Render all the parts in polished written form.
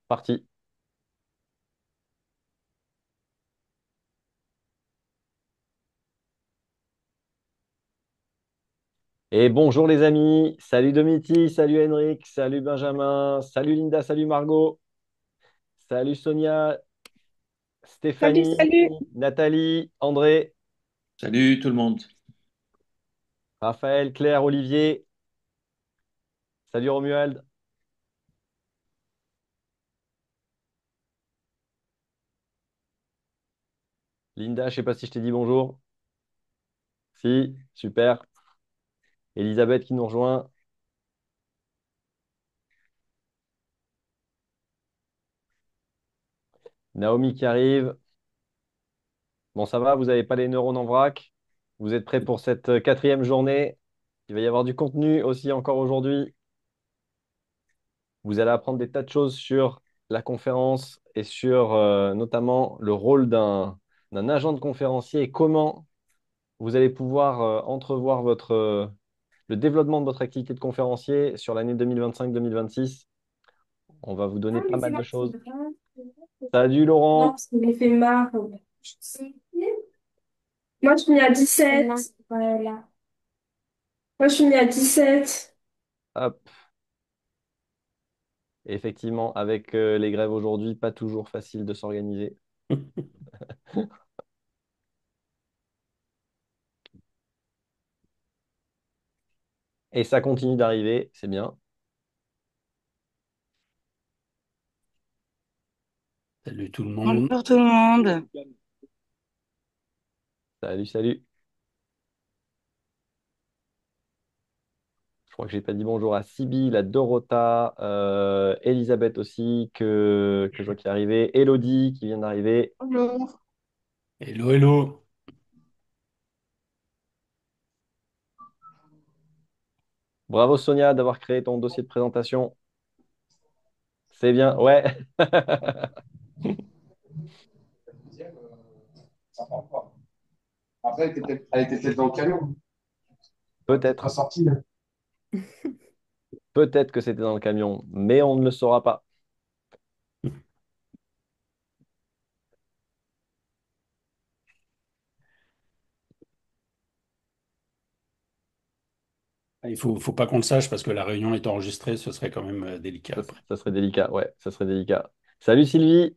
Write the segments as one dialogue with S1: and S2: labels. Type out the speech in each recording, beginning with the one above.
S1: Parti. Et bonjour les amis. Salut Domiti, salut Henrik, salut Benjamin, salut Linda, salut Margot, salut Sonia,
S2: Salut,
S1: Stéphanie,
S2: salut.
S1: Nathalie, André,
S3: Salut tout le monde.
S1: Raphaël, Claire, Olivier. Salut Romuald. Linda, je sais pas si je t'ai dit bonjour. Si, super. Elisabeth qui nous rejoint. Naomi qui arrive. Bon, ça va, vous n'avez pas les neurones en vrac. Vous êtes prêts pour cette quatrième journée. Il va y avoir du contenu aussi encore aujourd'hui. Vous allez apprendre des tas de choses sur la conférence et sur notamment le rôle d'un agent de conférencier et comment vous allez pouvoir entrevoir le développement de votre activité de conférencier sur l'année 2025-2026. On va vous donner
S2: Ah,
S1: pas
S2: mais c'est
S1: mal de
S2: moi qui
S1: choses.
S2: me rends.
S1: Salut
S2: Non,
S1: Laurent.
S2: parce qu'il m'a fait marre. Moi, je suis mis à 17. Voilà. Moi, je suis mis à 17.
S1: Hop. Effectivement, avec les grèves aujourd'hui, pas toujours facile de s'organiser. Et ça continue d'arriver, c'est bien.
S3: Salut tout le monde.
S4: Bonjour tout le monde.
S1: Salut, salut. Je crois que j'ai pas dit bonjour à Sibyl, à Dorota, Elisabeth aussi, que je vois qui est arrivée, Elodie qui vient d'arriver.
S4: Bonjour.
S3: Hello, hello.
S1: Bravo Sonia d'avoir créé ton dossier de présentation. C'est bien, ouais.
S5: Ça prend pas. Après, elle était peut-être dans le camion. Elle n'est peut-être pas
S1: Peut-être,
S5: sortie. Là.
S1: peut-être que c'était dans le camion, mais on ne le saura pas.
S3: Il faut pas qu'on le sache parce que la réunion est enregistrée, ce serait quand même délicat
S1: Ça,
S3: après.
S1: ça serait délicat, ouais, ça serait délicat. Salut Sylvie,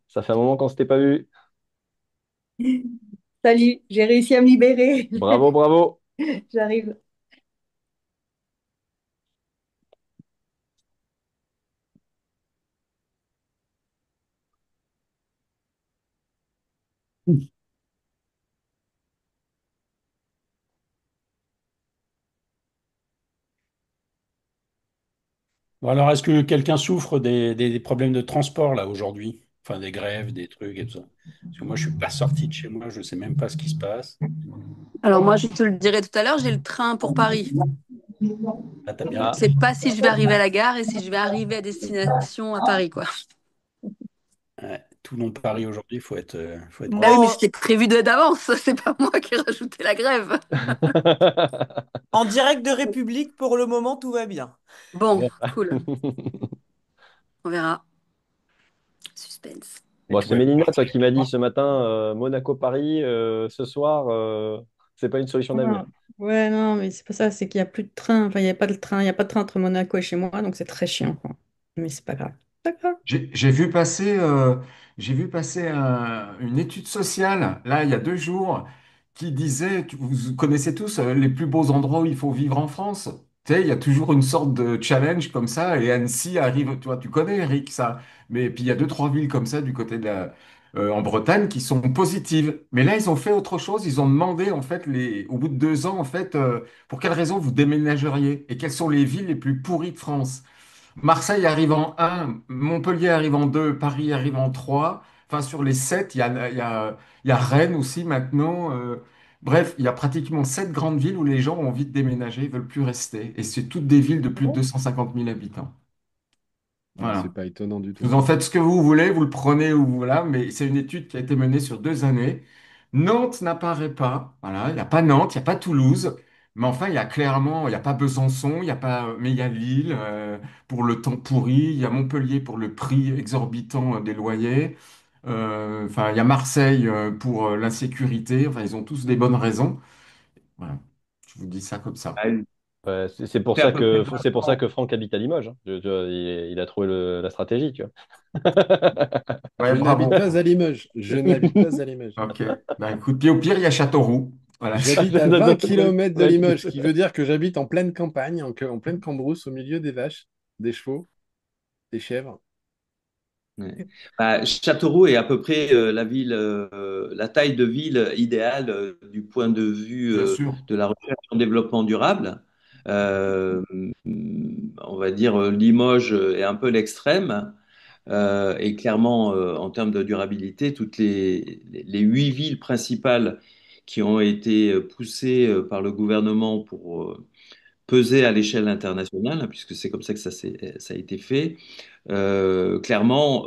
S1: ça fait un moment qu'on ne s'était pas vu.
S6: Salut, j'ai réussi à me libérer.
S1: Bravo, bravo.
S6: J'arrive.
S3: Bon, alors, est-ce que quelqu'un souffre des problèmes de transport là aujourd'hui? Enfin, des grèves, des trucs et tout ça. Parce que moi, je suis pas sorti de chez moi, je sais même pas ce qui se passe.
S4: Alors moi, je te le dirai tout à l'heure, j'ai le train pour Paris.
S3: Là, t'as bien.
S4: Je
S1: Ah,
S4: sais pas si je vais arriver à la gare et si je vais arriver à destination à Paris, quoi.
S3: Ouais, tout long Paris aujourd'hui, faut être
S4: Bah oui, mais
S3: prêt.
S2: En,
S4: c'était prévu d'avance, c'est pas moi qui ai rajouté la grève.
S2: en direct de République, pour le moment, tout va bien.
S4: Bon, cool, on verra. Suspense.
S3: Et
S1: Bon,
S3: tu
S1: c'est
S3: vas être
S1: Mélina, toi,
S3: parti
S1: qui
S3: avec
S1: m'a dit
S3: moi.
S1: ce matin, Monaco-Paris, ce soir, c'est pas une solution d'avenir.
S6: Ah, ouais, non, mais c'est pas ça, c'est qu'il n'y a plus de train. Enfin, il n'y a pas de train, il n'y a pas de train entre Monaco et chez moi, donc c'est très chiant, quoi. Mais c'est pas grave. Pas grave.
S5: J'ai vu passer une étude sociale, là, il y a 2 jours, qui disait, vous connaissez tous les plus beaux endroits où il faut vivre en France. Tu sais, il y a toujours une sorte de challenge comme ça, et Annecy arrive, toi, tu connais, Eric, ça. Mais puis il y a deux, trois villes comme ça du côté en Bretagne qui sont positives. Mais là, ils ont fait autre chose, ils ont demandé, en fait, au bout de 2 ans, en fait, pour quelles raisons vous déménageriez et quelles sont les villes les plus pourries de France. Marseille arrive en un, Montpellier arrive en 2, Paris arrive en 3. Enfin, sur les 7, il y a Rennes aussi maintenant. Bref, il y a pratiquement 7 grandes villes où les gens ont envie de déménager, ils veulent plus rester. Et c'est toutes des villes de plus de 250 000 habitants.
S7: Ouais, c'est
S5: Voilà.
S7: pas étonnant du tout.
S5: Vous en faites ce que vous voulez, vous le prenez ou voilà, mais c'est une étude qui a été menée sur 2 années. Nantes n'apparaît pas. Voilà, il n'y a pas Nantes, il n'y a pas Toulouse. Mais enfin, il y a clairement, il n'y a pas Besançon, il y a pas, mais il y a Lille pour le temps pourri, il y a Montpellier pour le prix exorbitant des loyers, enfin, il y a Marseille pour l'insécurité. Enfin, ils ont tous des bonnes raisons. Voilà, je vous dis ça comme ça.
S7: Ah,
S1: Ouais, c'est pour
S7: c'est à
S1: ça
S7: peu près
S1: que c'est pour ça
S7: 20
S1: que Franck habite à Limoges, hein. Il a trouvé la stratégie, tu
S5: Ouais,
S8: Je n'habite
S5: bravo.
S8: pas à Limoges. Je n'habite pas à Limoges.
S5: Ok. Ben, écoute, puis au pire, il y a Châteauroux. Voilà.
S8: J'habite à 20
S1: vois.
S8: kilomètres de
S1: Ouais.
S8: Limoges, ce qui veut dire que j'habite en pleine campagne, en pleine cambrousse, au milieu des vaches, des chevaux, des chèvres.
S7: Ouais. Bah, Châteauroux est à peu près la taille de ville idéale du point de vue
S5: Bien sûr.
S7: de la recherche en développement durable. Euh, on va dire Limoges est un peu l'extrême. Et clairement, en termes de durabilité, toutes les 8 villes principales qui ont été poussées par le gouvernement pour peser à l'échelle internationale, hein, puisque c'est comme ça que ça a été fait, clairement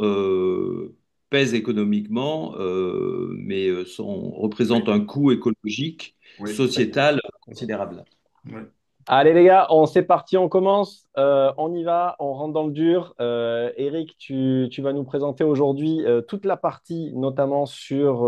S7: pèsent économiquement, mais représentent
S5: Oui,
S7: un coût écologique,
S5: oui.
S7: sociétal considérable.
S5: Ouais.
S1: Allez les gars, c'est parti, on commence. On y va, on rentre dans le dur. Eric, tu vas nous présenter aujourd'hui toute la partie, notamment sur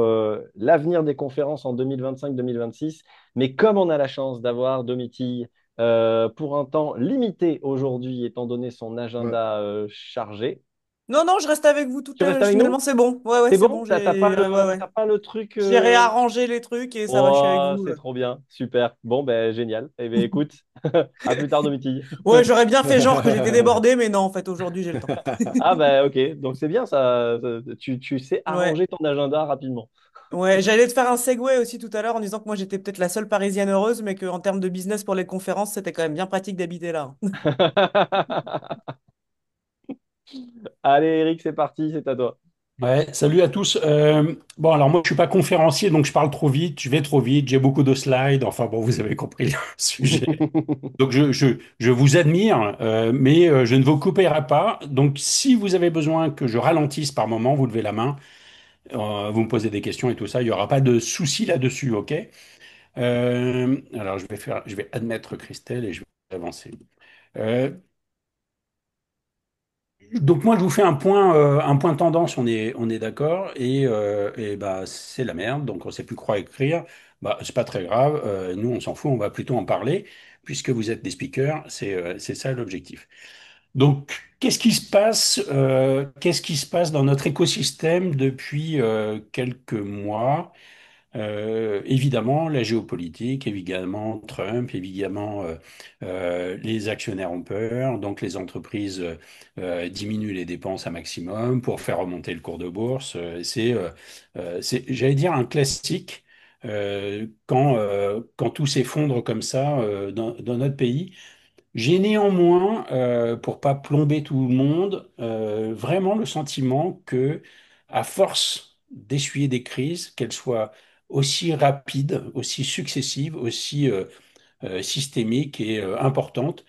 S1: l'avenir des conférences en 2025-2026. Mais comme on a la chance d'avoir Domitille pour un temps limité aujourd'hui, étant donné son
S8: Ouais.
S1: agenda chargé,
S9: Non, non, je reste avec vous
S1: tu restes avec
S9: finalement,
S1: nous?
S9: c'est bon. Ouais, ouais,
S1: C'est
S9: c'est
S1: bon?
S9: bon. Ouais, ouais.
S1: T'as pas le truc
S9: J'ai réarrangé les trucs et ça va, je suis avec
S1: Oh,
S9: vous.
S1: c'est trop bien, super. Bon, ben génial. Eh bien, écoute, à plus tard, Domitille.
S9: Ouais, j'aurais bien fait genre que j'étais débordé, mais non, en fait, aujourd'hui, j'ai le temps.
S1: Ah ben ok, donc c'est bien ça, tu sais
S9: Ouais.
S1: arranger ton agenda rapidement.
S9: Ouais, j'allais te faire un segue aussi tout à l'heure en disant que moi, j'étais peut-être la seule Parisienne heureuse, mais qu'en termes de business pour les conférences, c'était quand même bien pratique d'habiter là.
S1: Allez Eric, c'est parti, c'est à toi.
S3: Ouais, salut à tous. Bon, alors moi, je suis pas conférencier, donc je parle trop vite, je vais trop vite, j'ai beaucoup de slides. Enfin bon, vous avez compris le sujet. Donc je vous admire, mais je ne vous coupérai pas. Donc si vous avez besoin que je ralentisse par moment, vous levez la main, vous me posez des questions et tout ça. Il n'y aura pas de souci là-dessus, ok? Alors je vais admettre Christelle et je vais avancer. Euh, Donc moi je vous fais un point tendance, on est d'accord, et bah c'est la merde, donc on sait plus croire écrire, bah c'est pas très grave, nous on s'en fout, on va plutôt en parler, puisque vous êtes des speakers, c'est ça l'objectif. Donc qu'est-ce qui se passe dans notre écosystème depuis quelques mois? Évidemment, la géopolitique, évidemment, Trump, évidemment, les actionnaires ont peur, donc les entreprises diminuent les dépenses un maximum pour faire remonter le cours de bourse. J'allais dire, un classique quand tout s'effondre comme ça dans notre pays. J'ai néanmoins, pour pas plomber tout le monde, vraiment le sentiment que, à force d'essuyer des crises, qu'elles soient aussi rapides, aussi successives, aussi systémiques et importantes,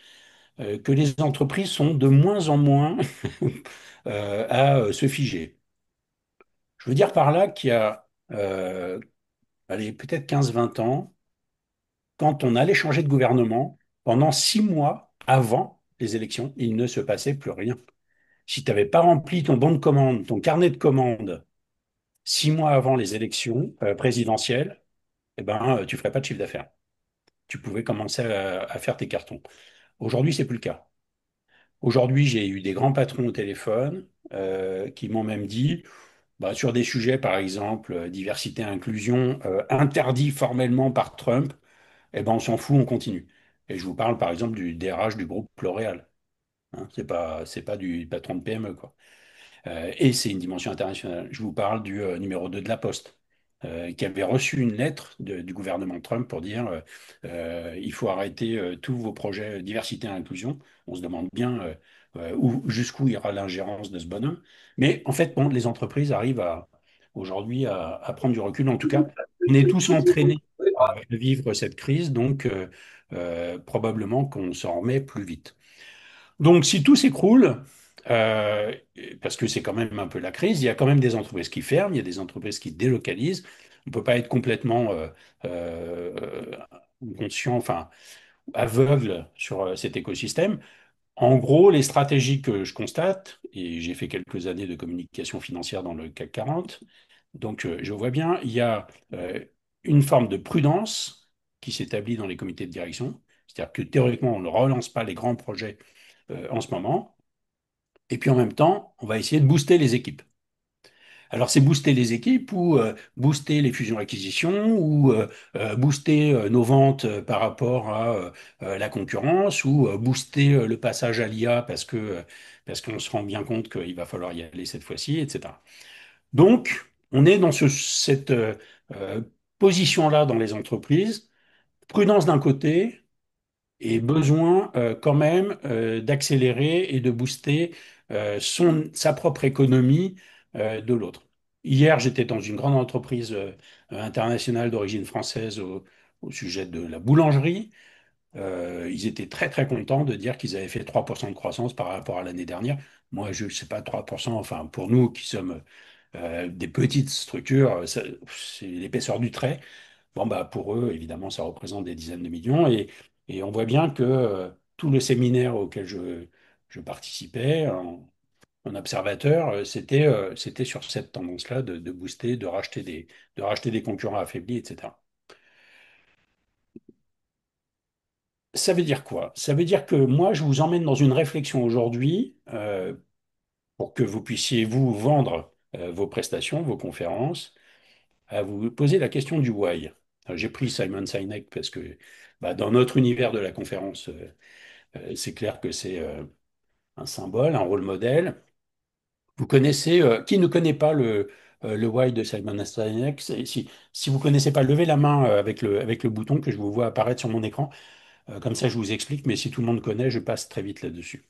S3: que les entreprises sont de moins en moins à se figer. Je veux dire par là qu'il y a, allez, peut-être 15 20 ans, quand on allait changer de gouvernement, pendant 6 mois avant les élections, il ne se passait plus rien. Si tu n'avais pas rempli ton bon de commande, ton carnet de commande 6 mois avant les élections présidentielles, eh ben, tu ferais pas de chiffre d'affaires. Tu pouvais commencer à faire tes cartons. Aujourd'hui, c'est plus le cas. Aujourd'hui, j'ai eu des grands patrons au téléphone qui m'ont même dit, bah, sur des sujets, par exemple, diversité et inclusion, interdits formellement par Trump, eh ben, on s'en fout, on continue. Et je vous parle, par exemple, du DRH du groupe L'Oréal. Hein, c'est pas du patron de PME, quoi. Et c'est une dimension internationale. Je vous parle du numéro 2 de la Poste, qui avait reçu une lettre du gouvernement Trump pour dire il faut arrêter tous vos projets diversité et inclusion. On se demande bien jusqu'où ira l'ingérence de ce bonhomme. Mais en fait, bon, les entreprises arrivent aujourd'hui à prendre du recul. En tout cas, on est tous entraînés à vivre cette crise, donc probablement qu'on s'en remet plus vite. Donc, si tout s'écroule, euh, parce que c'est quand même un peu la crise, il y a quand même des entreprises qui ferment, il y a des entreprises qui délocalisent. On ne peut pas être complètement conscient, enfin aveugle sur cet écosystème. En gros, les stratégies que je constate, et j'ai fait quelques années de communication financière dans le CAC 40, donc je vois bien, il y a une forme de prudence qui s'établit dans les comités de direction, c'est-à-dire que théoriquement, on ne relance pas les grands projets en ce moment, et puis en même temps, on va essayer de booster les équipes. Alors, c'est booster les équipes ou booster les fusions-acquisitions ou booster nos ventes par rapport à la concurrence ou booster le passage à l'IA parce qu'on se rend bien compte qu'il va falloir y aller cette fois-ci, etc. Donc, on est dans cette euh, position-là dans les entreprises. Prudence d'un côté, et besoin quand même d'accélérer et de booster sa propre économie de l'autre. Hier, j'étais dans une grande entreprise internationale d'origine française au sujet de la boulangerie. Ils étaient très très contents de dire qu'ils avaient fait 3% de croissance par rapport à l'année dernière. Moi, je ne sais pas 3%, enfin pour nous qui sommes des petites structures, c'est l'épaisseur du trait. Bon, bah, pour eux, évidemment, ça représente des dizaines de millions. Et on voit bien que tout le séminaire auquel je participais en observateur, c'était sur cette tendance-là de booster, de racheter des concurrents affaiblis, etc. Ça veut dire quoi? Ça veut dire que moi, je vous emmène dans une réflexion aujourd'hui pour que vous puissiez, vous, vendre vos prestations, vos conférences, à vous poser la question du why. J'ai pris Simon Sinek parce que bah, dans notre univers de la conférence, c'est clair que c'est un symbole, un rôle modèle. Vous connaissez, qui ne connaît pas le why de Simon Sinek? Si vous ne connaissez pas, levez la main avec le bouton que je vous vois apparaître sur mon écran. Comme ça, je vous explique, mais si tout le monde connaît, je passe très vite là-dessus.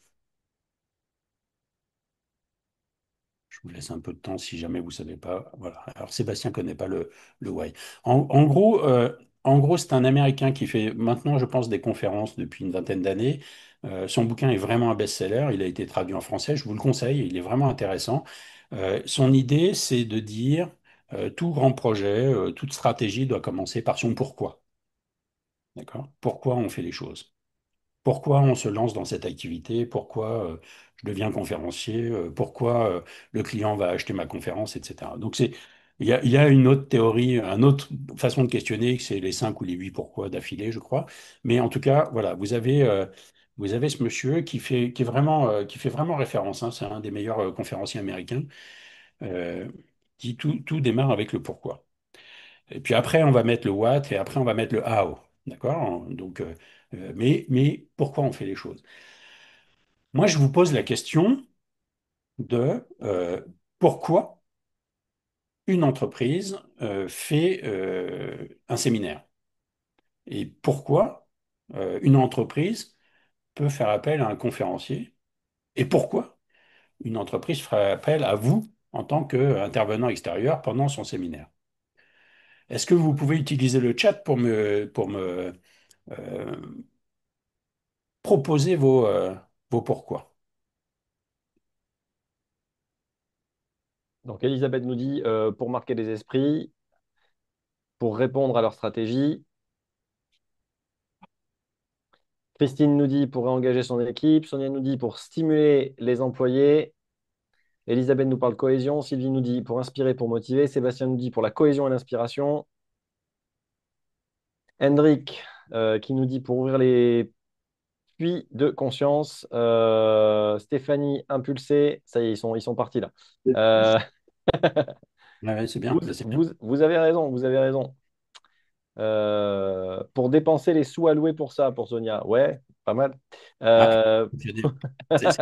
S3: Je vous laisse un peu de temps si jamais vous ne savez pas. Voilà. Alors Sébastien ne connaît pas le why. En gros, c'est un Américain qui fait maintenant, je pense, des conférences depuis une vingtaine d'années. Son bouquin est vraiment un best-seller. Il a été traduit en français. Je vous le conseille. Il est vraiment intéressant. Son idée, c'est de dire tout grand projet, toute stratégie doit commencer par son pourquoi. D'accord? Pourquoi on fait les choses? Pourquoi on se lance dans cette activité, pourquoi je deviens conférencier, pourquoi le client va acheter ma conférence, etc. Donc il y a une autre théorie, une autre façon de questionner, que c'est les 5 ou les 8 pourquoi d'affilée, je crois. Mais en tout cas, voilà, vous avez ce monsieur qui fait vraiment référence, hein, c'est un des meilleurs conférenciers américains, euh, qui tout démarre avec le pourquoi. Et puis après, on va mettre le what et après, on va mettre le how. D'accord? Donc, mais pourquoi on fait les choses? Moi, je vous pose la question de pourquoi une entreprise fait un séminaire et pourquoi une entreprise peut faire appel à un conférencier et pourquoi une entreprise ferait appel à vous en tant qu'intervenant extérieur pendant son séminaire. Est-ce que vous pouvez utiliser le chat pour me euh, proposer vos pourquoi?
S1: Donc, Elisabeth nous dit pour marquer les esprits, pour répondre à leur stratégie. Christine nous dit pour réengager son équipe. Sonia nous dit pour stimuler les employés. Elisabeth nous parle cohésion. Sylvie nous dit pour inspirer, pour motiver. Sébastien nous dit pour la cohésion et l'inspiration. Hendrik qui nous dit pour ouvrir les puits de conscience. Stéphanie impulsée. Ça y est, ils sont partis là. Euh,
S3: Ouais, c'est bien, c'est bien.
S1: vous avez raison, vous avez raison. Pour dépenser les sous alloués pour ça, pour Sonia. Ouais, pas mal.
S3: Ah,
S1: Euh,
S3: c'est-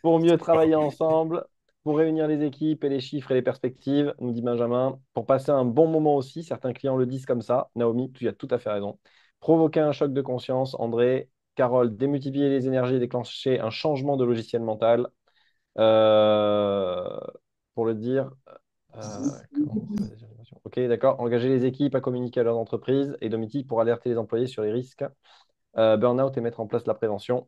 S1: pour mieux travailler ensemble, pour réunir les équipes et les chiffres et les perspectives, nous dit Benjamin. Pour passer un bon moment aussi, certains clients le disent comme ça. Naomi, tu as tout à fait raison. Provoquer un choc de conscience, André. Carole, démultiplier les énergies et déclencher un changement de logiciel mental. Euh, pour le dire, comment faire des évaluations. Ok, d'accord. Engager les équipes à communiquer à leurs entreprises et Domiti pour alerter les employés sur les risques. Burnout et mettre en place la prévention.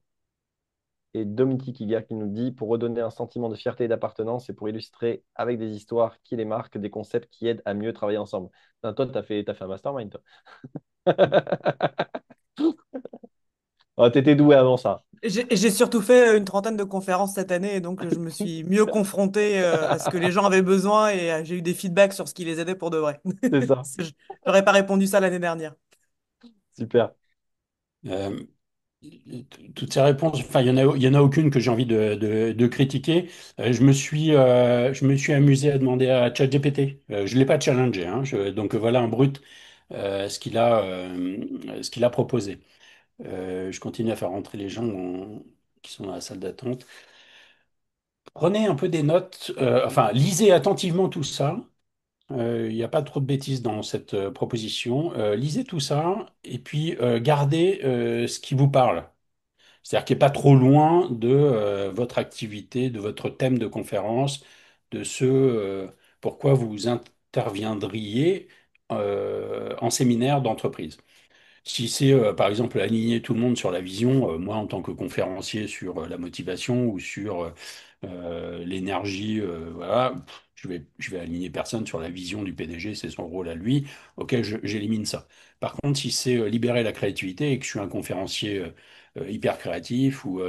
S1: Et Domiti Kiga qui nous dit pour redonner un sentiment de fierté et d'appartenance et pour illustrer avec des histoires qui les marquent, des concepts qui aident à mieux travailler ensemble. Toi, tu as fait un mastermind, toi. Oh, t'étais doué avant ça.
S9: J'ai surtout fait une trentaine de conférences cette année et donc je me suis mieux confronté à ce que les gens avaient besoin et j'ai eu des feedbacks sur ce qui les aidait pour de vrai.
S1: C'est ça.
S9: J'aurais pas répondu ça l'année dernière.
S1: Super.
S3: Euh, Toutes ces réponses, enfin, il y en a aucune que j'ai envie de critiquer. Je me suis amusé à demander à ChatGPT. Je ne l'ai pas challengé, hein. Donc voilà un brut ce qu'il a proposé. Je continue à faire rentrer les gens qui sont dans la salle d'attente. Prenez un peu des notes, enfin, lisez attentivement tout ça. Il n'y a pas trop de bêtises dans cette proposition. Lisez tout ça et puis gardez ce qui vous parle. C'est-à-dire qu'il n'est pas trop loin de votre activité, de votre thème de conférence, de ce pourquoi vous interviendriez en séminaire d'entreprise. Si c'est par exemple aligner tout le monde sur la vision, moi en tant que conférencier sur la motivation ou sur l'énergie, voilà, je vais aligner personne sur la vision du PDG, c'est son rôle à lui. Ok, j'élimine ça. Par contre, si c'est libérer la créativité et que je suis un conférencier hyper créatif ou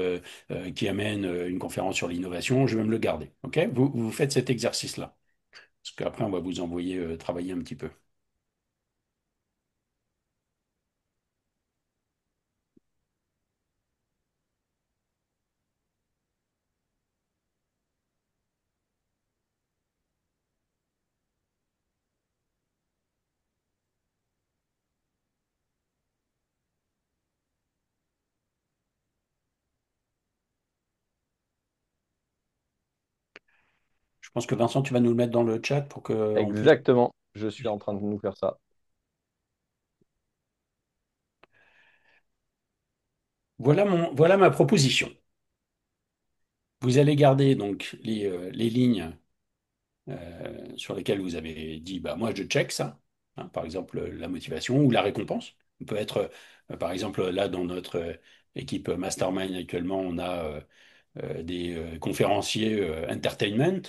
S3: qui amène une conférence sur l'innovation, je vais me le garder. Ok, vous faites cet exercice-là. Parce qu'après, on va vous envoyer travailler un petit peu. Je pense que Vincent, tu vas nous le mettre dans le chat pour qu'on puisse.
S1: Exactement. Je suis en train de nous faire ça.
S3: Voilà ma proposition. Vous allez garder donc les lignes sur lesquelles vous avez dit, bah, moi je check ça. Hein, par exemple, la motivation ou la récompense. On peut être, par exemple, là dans notre équipe Mastermind actuellement, on a des conférenciers entertainment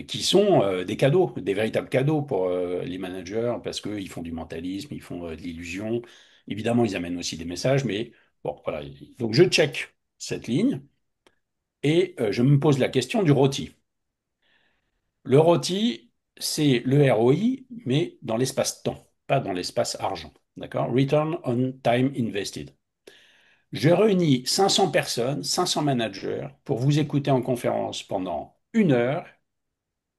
S3: qui sont des cadeaux, des véritables cadeaux pour les managers parce qu'ils font du mentalisme, ils font de l'illusion. Évidemment, ils amènent aussi des messages, mais bon, voilà. Donc je check cette ligne et je me pose la question du ROTI. Le ROTI, c'est le ROI, mais dans l'espace temps, pas dans l'espace argent. D'accord? Return on time invested. Je réunis 500 personnes, 500 managers pour vous écouter en conférence pendant 1 heure.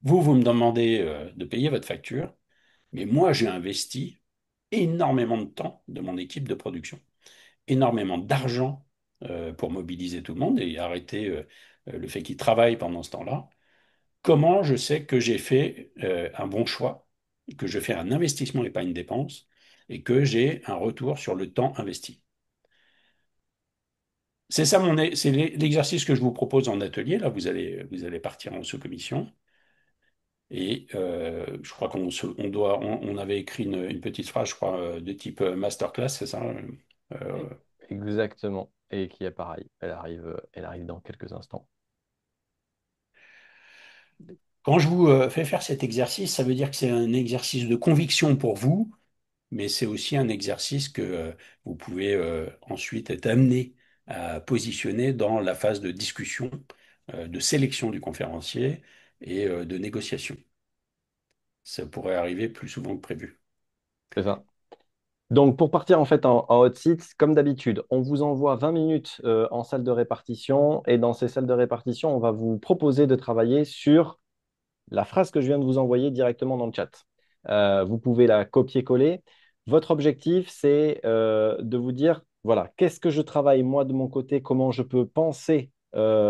S3: Vous me demandez de payer votre facture, mais moi, j'ai investi énormément de temps de mon équipe de production, énormément d'argent pour mobiliser tout le monde et arrêter le fait qu'ils travaillent pendant ce temps-là. Comment je sais que j'ai fait un bon choix, que je fais un investissement et pas une dépense, et que j'ai un retour sur le temps investi? C'est ça c'est l'exercice que je vous propose en atelier. Là, vous allez partir en sous-commission. Et je crois on avait écrit une petite phrase, je crois, de type masterclass, c'est ça? Euh,
S1: Exactement. Et qui est pareil. Elle arrive dans quelques instants.
S3: Quand je vous fais faire cet exercice, ça veut dire que c'est un exercice de conviction pour vous, mais c'est aussi un exercice que vous pouvez ensuite être amené à positionner dans la phase de discussion, de sélection du conférencier et de négociation. Ça pourrait arriver plus souvent que prévu.
S1: C'est ça. Donc, pour partir en fait en hot seat, comme d'habitude, on vous envoie 20 minutes en salle de répartition et dans ces salles de répartition, on va vous proposer de travailler sur la phrase que je viens de vous envoyer directement dans le chat. Vous pouvez la copier-coller. Votre objectif, c'est de vous dire, voilà, qu'est-ce que je travaille moi de mon côté, comment je peux penser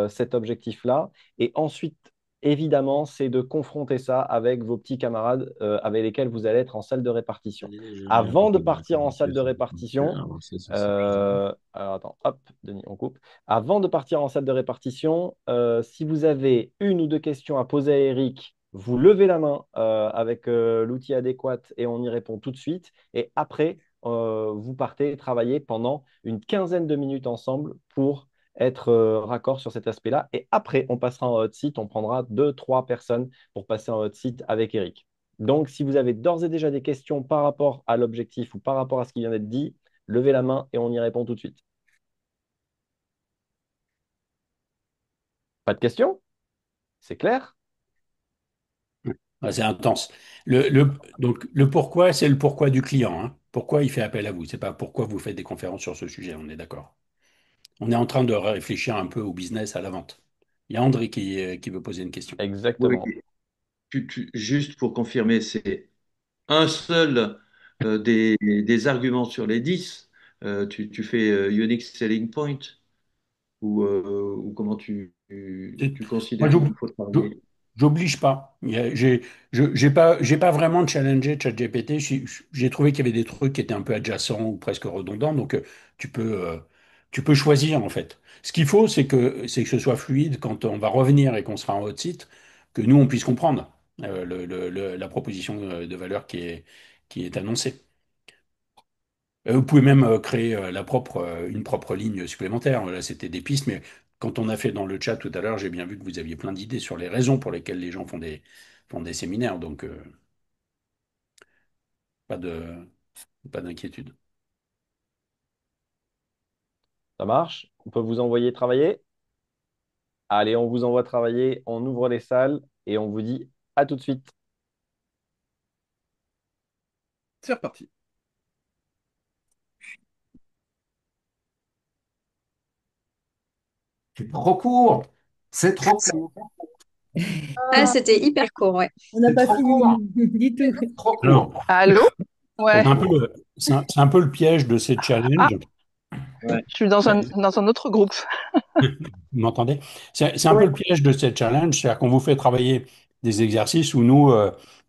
S1: cet objectif-là. Et ensuite, évidemment, c'est de confronter ça avec vos petits camarades avec lesquels vous allez être en salle de répartition. Avant de partir en salle de répartition, alors attends, hop, Denis, on coupe. Avant de partir en salle de répartition, si vous avez une ou deux questions à poser à Eric, vous levez la main avec l'outil adéquat et on y répond tout de suite. Et après, vous partez travailler pendant une quinzaine de minutes ensemble pour être raccord sur cet aspect-là. Et après, on passera en hot seat. On prendra deux, trois personnes pour passer en hot seat avec Eric. Donc, si vous avez d'ores et déjà des questions par rapport à l'objectif ou par rapport à ce qui vient d'être dit, levez la main et on y répond tout de suite. Pas de questions? C'est clair?
S3: Ah, c'est intense. Donc, le pourquoi, c'est le pourquoi du client, hein. Pourquoi il fait appel à vous. C'est pas pourquoi vous faites des conférences sur ce sujet, on est d'accord. On est en train de réfléchir un peu au business, à la vente. Il y a André qui veut poser une question.
S7: Oui,
S1: Exactement.
S7: juste pour confirmer, c'est un seul des arguments sur les 10. Tu fais unique selling point ou comment tu
S3: Moi,
S7: considères qu'il faut
S3: j'ob-
S7: travailler?
S3: j'oblige pas. J'ai pas vraiment challengé ChatGPT. J'ai trouvé qu'il y avait des trucs qui étaient un peu adjacents ou presque redondants. Donc, tu peux, euh, tu peux choisir, en fait. Ce qu'il faut, c'est que ce soit fluide quand on va revenir et qu'on sera en haut site, que nous, on puisse comprendre la proposition de valeur qui est annoncée. Vous pouvez même créer une propre ligne supplémentaire. Là, c'était des pistes, mais quand on a fait dans le chat tout à l'heure, j'ai bien vu que vous aviez plein d'idées sur les raisons pour lesquelles les gens font des séminaires. Donc, pas de, pas d'inquiétude.
S1: Ça marche? On peut vous envoyer travailler? Allez, on vous envoie travailler, on ouvre les salles et on vous dit à tout de suite.
S8: C'est reparti.
S5: C'est trop court. C'est trop court.
S10: Ah, c'était hyper court, ouais.
S6: On n'a
S5: C'est
S6: pas
S5: trop
S6: fini
S5: court.
S6: du tout.
S5: Trop
S3: Alors,
S5: court.
S11: Allô?
S3: c'est
S11: Ouais,
S3: un peu c'est un peu le piège de ces
S11: ah,
S3: challenges.
S7: Ouais.
S11: je suis dans un autre groupe.
S3: Vous m'entendez? C'est un peu
S11: Oui.
S3: le piège de cette challenge, c'est-à-dire qu'on vous fait travailler des exercices où nous,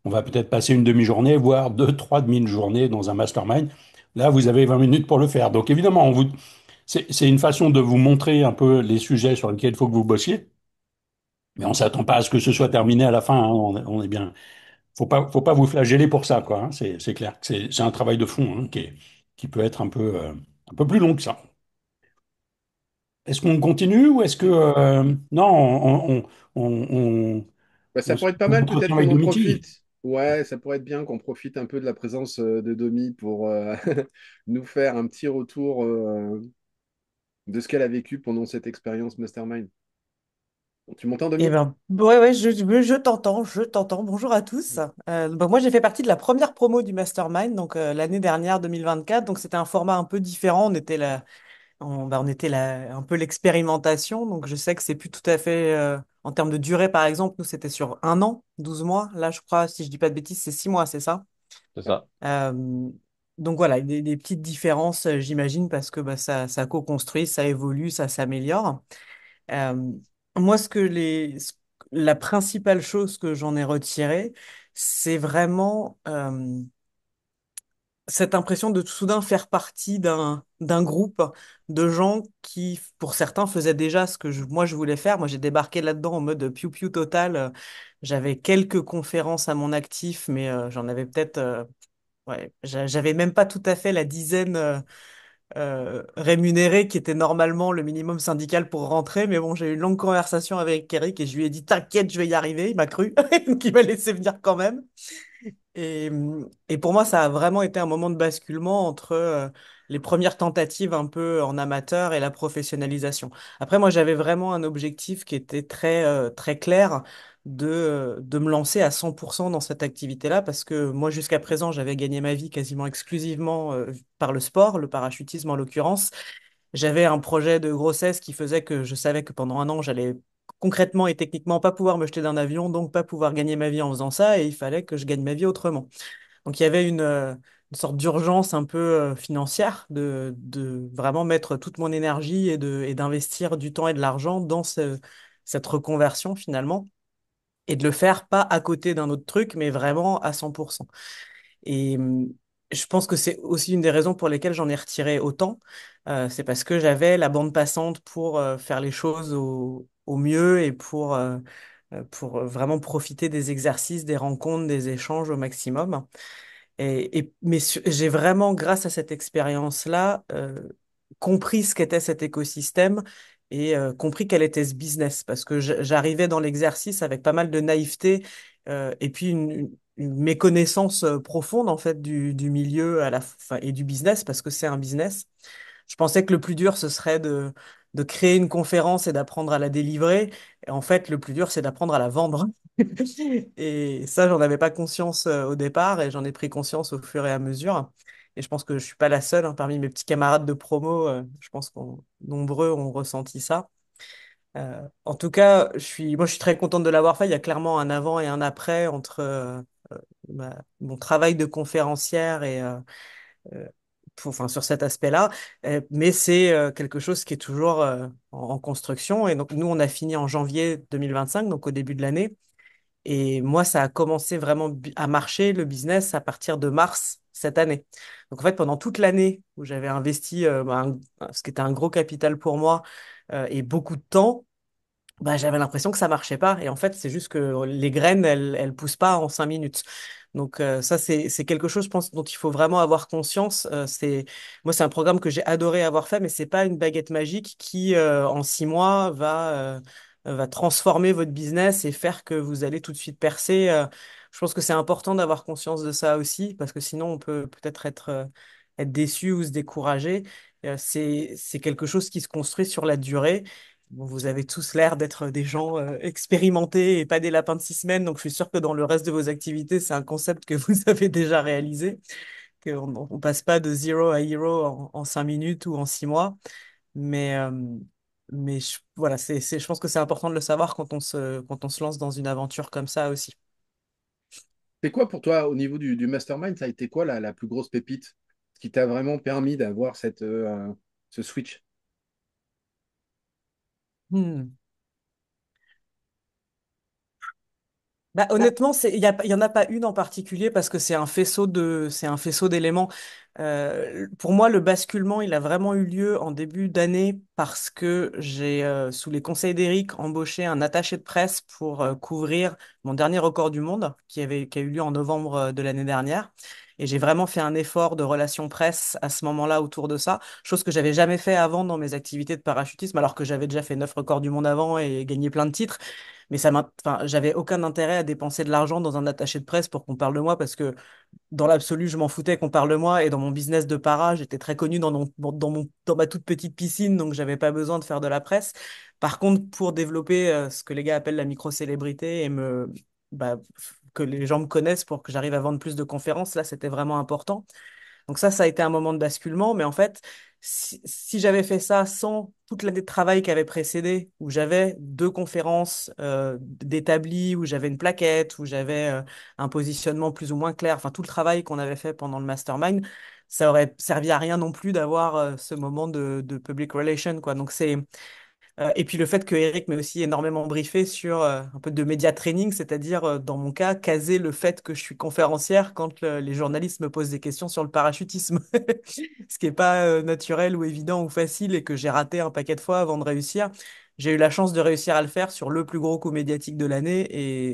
S3: on va peut-être passer une demi-journée, voire deux, trois demi-journées dans un mastermind. Là, vous avez 20 minutes pour le faire. Donc évidemment, c'est une façon de vous montrer un peu les sujets sur lesquels il faut que vous bossiez, mais on ne s'attend pas à ce que ce soit terminé à la fin, hein. On est bien. Faut pas vous flageller pour ça, quoi, hein. C'est clair que c'est un travail de fond, hein, qui peut être un peu plus long que ça. Est-ce qu'on continue ou est-ce que non,
S8: Bah,
S3: on
S8: ça
S3: se
S8: pourrait être pas
S3: fait
S8: mal,
S3: l'entretien
S8: peut-être qu'on
S3: avec
S8: en
S3: Domiti?
S8: profite. Ouais, ça pourrait être bien qu'on profite un peu de la présence de Domi pour nous faire un petit retour de ce qu'elle a vécu pendant cette expérience Mastermind. Tu m'entends,
S9: Eh
S8: Domi?
S9: ben, ouais, je t'entends, je t'entends. Bonjour à tous. Moi, j'ai fait partie de la première promo du Mastermind, donc l'année dernière, 2024. Donc, c'était un format un peu différent. On était un peu l'expérimentation. Donc, je sais que c'est plus tout à fait, en termes de durée, par exemple, nous, c'était sur un an, 12 mois. Là, je crois, si je dis pas de bêtises, c'est 6 mois, c'est ça?
S1: C'est ça.
S9: Euh, donc, voilà, des petites différences, j'imagine, parce que bah, ça co-construit, ça évolue, ça s'améliore. Euh, Moi, la principale chose que j'en ai retirée, c'est vraiment cette impression de tout soudain faire partie d'un groupe de gens qui, pour certains, faisaient déjà ce que moi je voulais faire. Moi, j'ai débarqué là-dedans en mode piou-piou total. J'avais quelques conférences à mon actif, mais j'en avais peut-être, ouais, j'avais même pas tout à fait la dizaine. Rémunéré, qui était normalement le minimum syndical pour rentrer. Mais bon, j'ai eu une longue conversation avec Eric et je lui ai dit, t'inquiète, je vais y arriver. Il m'a cru, donc il m'a laissé venir quand même. Et pour moi, ça a vraiment été un moment de basculement entre les premières tentatives un peu en amateur et la professionnalisation. Après, moi, j'avais vraiment un objectif qui était très clair de me lancer à 100% dans cette activité-là parce que moi, jusqu'à présent, j'avais gagné ma vie quasiment exclusivement par le sport, le parachutisme en l'occurrence. J'avais un projet de grossesse qui faisait que je savais que pendant un an, j'allais concrètement et techniquement pas pouvoir me jeter d'un avion, donc pas pouvoir gagner ma vie en faisant ça, et il fallait que je gagne ma vie autrement. Donc il y avait une sorte d'urgence un peu financière de vraiment mettre toute mon énergie et d'investir du temps et de l'argent dans cette reconversion finalement, et de le faire pas à côté d'un autre truc, mais vraiment à 100%. Et je pense que c'est aussi une des raisons pour lesquelles j'en ai retiré autant. C'est parce que j'avais la bande passante pour faire les choses au mieux et pour vraiment profiter des exercices, des rencontres, des échanges au maximum. Mais j'ai vraiment, grâce à cette expérience-là, compris ce qu'était cet écosystème et compris quel était ce business. Parce que j'arrivais dans l'exercice avec pas mal de naïveté et puis une méconnaissance profonde en fait du milieu enfin, et du business parce que c'est un business. Je pensais que le plus dur ce serait de créer une conférence et d'apprendre à la délivrer. Et en fait, le plus dur c'est d'apprendre à la vendre. Et ça, j'en avais pas conscience au départ et j'en ai pris conscience au fur et à mesure. Et je pense que je suis pas la seule, hein, parmi mes petits camarades de promo. Je pense qu'on nombreux ont ressenti ça. En tout cas, moi, je suis très contente de l'avoir fait. Il y a clairement un avant et un après entre mon travail de conférencière et enfin, sur cet aspect-là. Mais c'est quelque chose qui est toujours en construction. Et donc, nous, on a fini en janvier 2025, donc au début de l'année. Et moi, ça a commencé vraiment à marcher, le business, à partir de mars cette année. Donc, en fait, pendant toute l'année où j'avais investi ce qui était un gros capital pour moi et beaucoup de temps, bah, j'avais l'impression que ça marchait pas. Et en fait, c'est juste que les graines, elles poussent pas en 5 minutes. Donc ça, c'est quelque chose, je pense, dont il faut vraiment avoir conscience. Moi, c'est un programme que j'ai adoré avoir fait, mais c'est pas une baguette magique qui, en 6 mois, va transformer votre business et faire que vous allez tout de suite percer. Je pense que c'est important d'avoir conscience de ça aussi, parce que sinon, on peut peut-être être déçu ou se décourager. C'est quelque chose qui se construit sur la durée. Bon, vous avez tous l'air d'être des gens expérimentés et pas des lapins de 6 semaines, donc je suis sûr que dans le reste de vos activités, c'est un concept que vous avez déjà réalisé, qu'on passe pas de zéro à hero en 5 minutes ou en 6 mois. Mais, euh, mais voilà, je pense que c'est important de le savoir quand on se lance dans une aventure comme ça aussi.
S8: C'est quoi pour toi, au niveau du mastermind, ça a été quoi la plus grosse pépite? Ce qui t'a vraiment permis d'avoir ce switch?
S9: Hmm. Bah, honnêtement, il y en a pas une en particulier parce que c'est un faisceau d'éléments. Pour moi, le basculement, il a vraiment eu lieu en début d'année parce que j'ai, sous les conseils d'Eric, embauché un attaché de presse pour couvrir mon dernier record du monde qui a eu lieu en novembre de l'année dernière. Et j'ai vraiment fait un effort de relations presse à ce moment-là autour de ça, chose que j'avais jamais fait avant dans mes activités de parachutisme, alors que j'avais déjà fait 9 records du monde avant et gagné plein de titres. Mais enfin, j'avais aucun intérêt à dépenser de l'argent dans un attaché de presse pour qu'on parle de moi parce que dans l'absolu, je m'en foutais qu'on parle de moi et dans mon business de para, j'étais très connu dans ma toute petite piscine, donc j'avais pas besoin de faire de la presse. Par contre, pour développer ce que les gars appellent la micro-célébrité et que les gens me connaissent pour que j'arrive à vendre plus de conférences, là, c'était vraiment important. Donc ça a été un moment de basculement, mais en fait, si j'avais fait ça sans toute l'année de travail qui avait précédé, où j'avais 2 conférences d'établies, où j'avais une plaquette, où j'avais un positionnement plus ou moins clair, enfin tout le travail qu'on avait fait pendant le mastermind, ça aurait servi à rien non plus d'avoir ce moment de public relation, quoi. Donc et puis le fait que Eric m'ait aussi énormément briefé sur un peu de média training, c'est-à-dire dans mon cas, caser le fait que je suis conférencière quand les journalistes me posent des questions sur le parachutisme, ce qui n'est pas naturel ou évident ou facile et que j'ai raté un paquet de fois avant de réussir. J'ai eu la chance de réussir à le faire sur le plus gros coup médiatique de l'année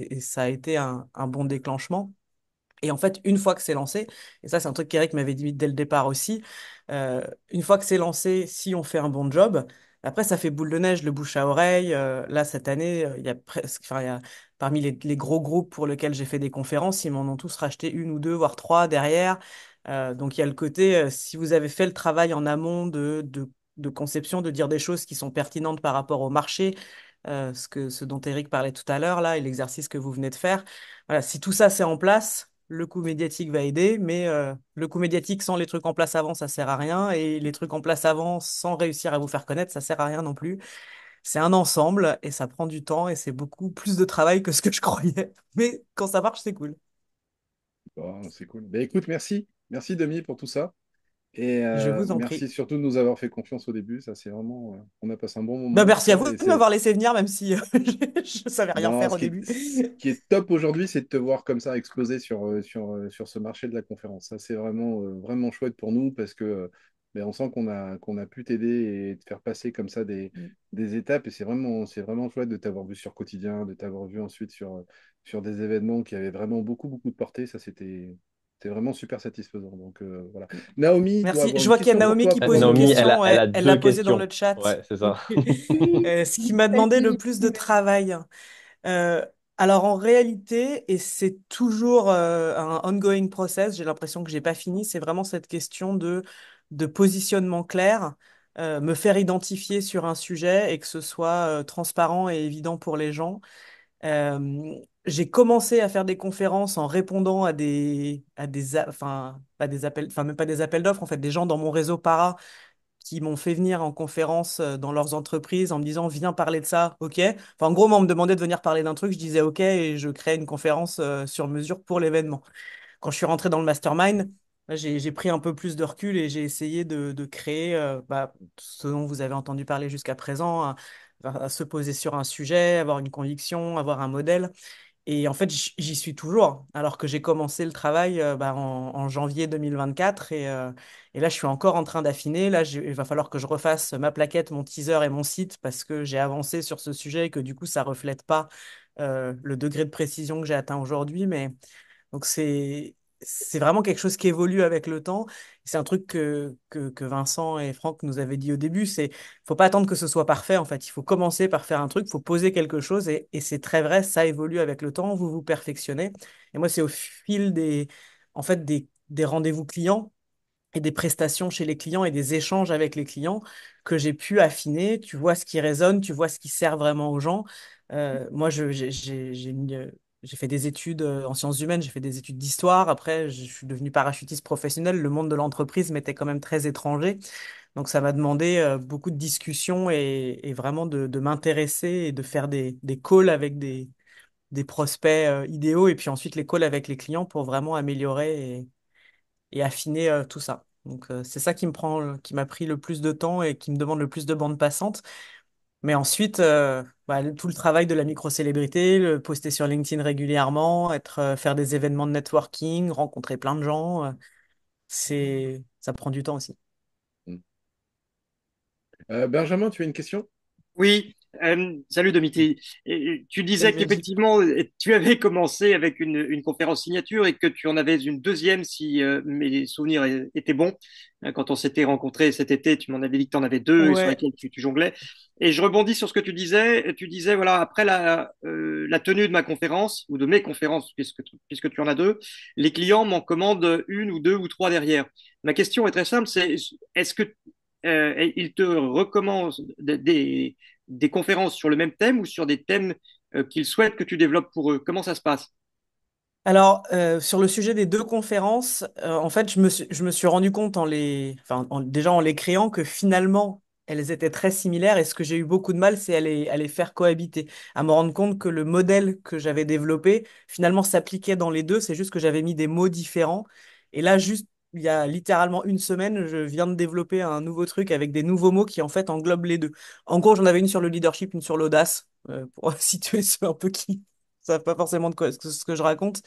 S9: et ça a été un bon déclenchement. Et en fait, une fois que c'est lancé, et ça c'est un truc qu'Eric m'avait dit dès le départ aussi, une fois que c'est lancé, si on fait un bon job, après ça fait boule de neige, le bouche à oreille. Là, cette année, il y a presque, enfin, il y a, parmi les gros groupes pour lesquels j'ai fait des conférences, ils m'en ont tous racheté une ou deux, voire trois derrière. Donc il y a le côté, si vous avez fait le travail en amont de conception, de dire des choses qui sont pertinentes par rapport au marché, ce dont Eric parlait tout à l'heure, là, et l'exercice que vous venez de faire. Voilà, si tout ça c'est en place, le coût médiatique va aider, mais le coût médiatique sans les trucs en place avant, ça sert à rien, et les trucs en place avant sans réussir à vous faire connaître, ça sert à rien non plus. C'est un ensemble et ça prend du temps et c'est beaucoup plus de travail que ce que je croyais. Mais quand ça marche, c'est cool.
S8: Bon, c'est cool. Ben, écoute, merci. Merci, Demi, pour tout ça. Et
S9: Je vous en
S8: merci
S9: prie.
S8: surtout de nous avoir fait confiance au début. Ça, c'est vraiment. On a passé un bon
S9: Bah,
S8: moment
S9: merci à
S8: ensemble.
S9: vous
S8: Et
S9: de
S8: c'est
S9: m'avoir laissé venir, même si je savais rien
S8: Non,
S9: faire au début.
S8: ce qui est top aujourd'hui, c'est de te voir comme ça exploser sur ce marché de la conférence. Ça, c'est vraiment chouette pour nous parce que ben, on sent qu'on a pu t'aider et te faire passer comme ça des étapes. Et c'est vraiment chouette de t'avoir vu sur Quotidien, de t'avoir vu ensuite sur des événements qui avaient vraiment beaucoup, beaucoup de portée. Ça, c'était vraiment super satisfaisant. Donc voilà. Naomi doit
S9: Merci.
S8: avoir
S9: Je
S8: une
S9: vois qu'il y a
S8: question pour
S9: Naomi
S8: toi,
S9: qui
S1: Ah,
S9: pose une
S1: Naomi, elle a,
S9: question.
S1: elle a
S9: Elle l'a
S1: deux
S9: posée dans
S1: questions.
S9: le chat.
S1: Ouais, c'est ça.
S9: Ok. Ce qui m'a demandé le plus de travail. Alors en réalité, et c'est toujours un ongoing process, j'ai l'impression que j'ai pas fini, c'est vraiment cette question de positionnement clair, me faire identifier sur un sujet et que ce soit transparent et évident pour les gens. J'ai commencé à faire des conférences en répondant enfin, pas des appels, enfin même pas des appels d'offres, en fait, des gens dans mon réseau para qui m'ont fait venir en conférence dans leurs entreprises en me disant viens parler de ça, ok. Enfin, en gros, moi, on me demandait de venir parler d'un truc, je disais ok et je créais une conférence sur mesure pour l'événement. Quand je suis rentré dans le mastermind, là, j'ai pris un peu plus de recul et j'ai essayé de créer ce dont vous avez entendu parler jusqu'à présent, à se poser sur un sujet, avoir une conviction, avoir un modèle. Et en fait, j'y suis toujours, alors que j'ai commencé le travail en janvier 2024. Et là, je suis encore en train d'affiner. Là, il va falloir que je refasse ma plaquette, mon teaser et mon site parce que j'ai avancé sur ce sujet et que du coup, ça reflète pas le degré de précision que j'ai atteint aujourd'hui. Mais donc c'est vraiment quelque chose qui évolue avec le temps. C'est un truc que Vincent et Franck nous avaient dit au début, c'est faut pas attendre que ce soit parfait en fait. Il faut commencer par faire un truc, il faut poser quelque chose et c'est très vrai, ça évolue avec le temps, vous vous perfectionnez. Et moi, c'est au fil en fait, des rendez-vous clients et des prestations chez les clients et des échanges avec les clients que j'ai pu affiner. Tu vois ce qui résonne, tu vois ce qui sert vraiment aux gens. Moi, j'ai fait des études en sciences humaines, j'ai fait des études d'histoire. Après, je suis devenu parachutiste professionnel. Le monde de l'entreprise m'était quand même très étranger. Donc, ça m'a demandé beaucoup de discussions et vraiment de m'intéresser et de faire des calls avec des prospects idéaux et puis ensuite les calls avec les clients pour vraiment améliorer et affiner tout ça. Donc c'est ça qui m'a pris le plus de temps et qui me demande le plus de bande passante. Mais ensuite, tout le travail de la micro-célébrité, le poster sur LinkedIn régulièrement, faire des événements de networking, rencontrer plein de gens, ça prend du temps aussi.
S8: Mm. Benjamin, tu as une question?
S12: Oui, salut Dimitri. Tu
S9: Salut
S12: disais
S9: Benji.
S12: qu'effectivement, tu avais commencé avec une conférence signature et que tu en avais une deuxième si mes souvenirs étaient bons. Quand on s'était rencontrés cet été, tu m'en avais dit que tu en avais deux et sur
S9: Ouais.
S12: lesquelles tu jonglais. Et je rebondis sur ce que tu disais. Tu disais, voilà, après la tenue de ma conférence ou de mes conférences, puisque tu en as deux, les clients m'en commandent une ou deux ou trois derrière. Ma question est très simple, c'est est-ce que ils te recommandent des conférences sur le même thème ou sur des thèmes qu'ils souhaitent que tu développes pour eux? Comment ça se passe?
S9: Alors, sur le sujet des deux conférences, en fait, je me suis rendu compte déjà en les créant que finalement, elles étaient très similaires et ce que j'ai eu beaucoup de mal, c'est à les faire cohabiter, à me rendre compte que le modèle que j'avais développé, finalement, s'appliquait dans les deux, c'est juste que j'avais mis des mots différents. Et là, juste, il y a littéralement une semaine, je viens de développer un nouveau truc avec des nouveaux mots qui, en fait, englobent les deux. En gros, j'en avais une sur le leadership, une sur l'audace, pour situer ceux un peu qui savent pas forcément de quoi ce que je raconte.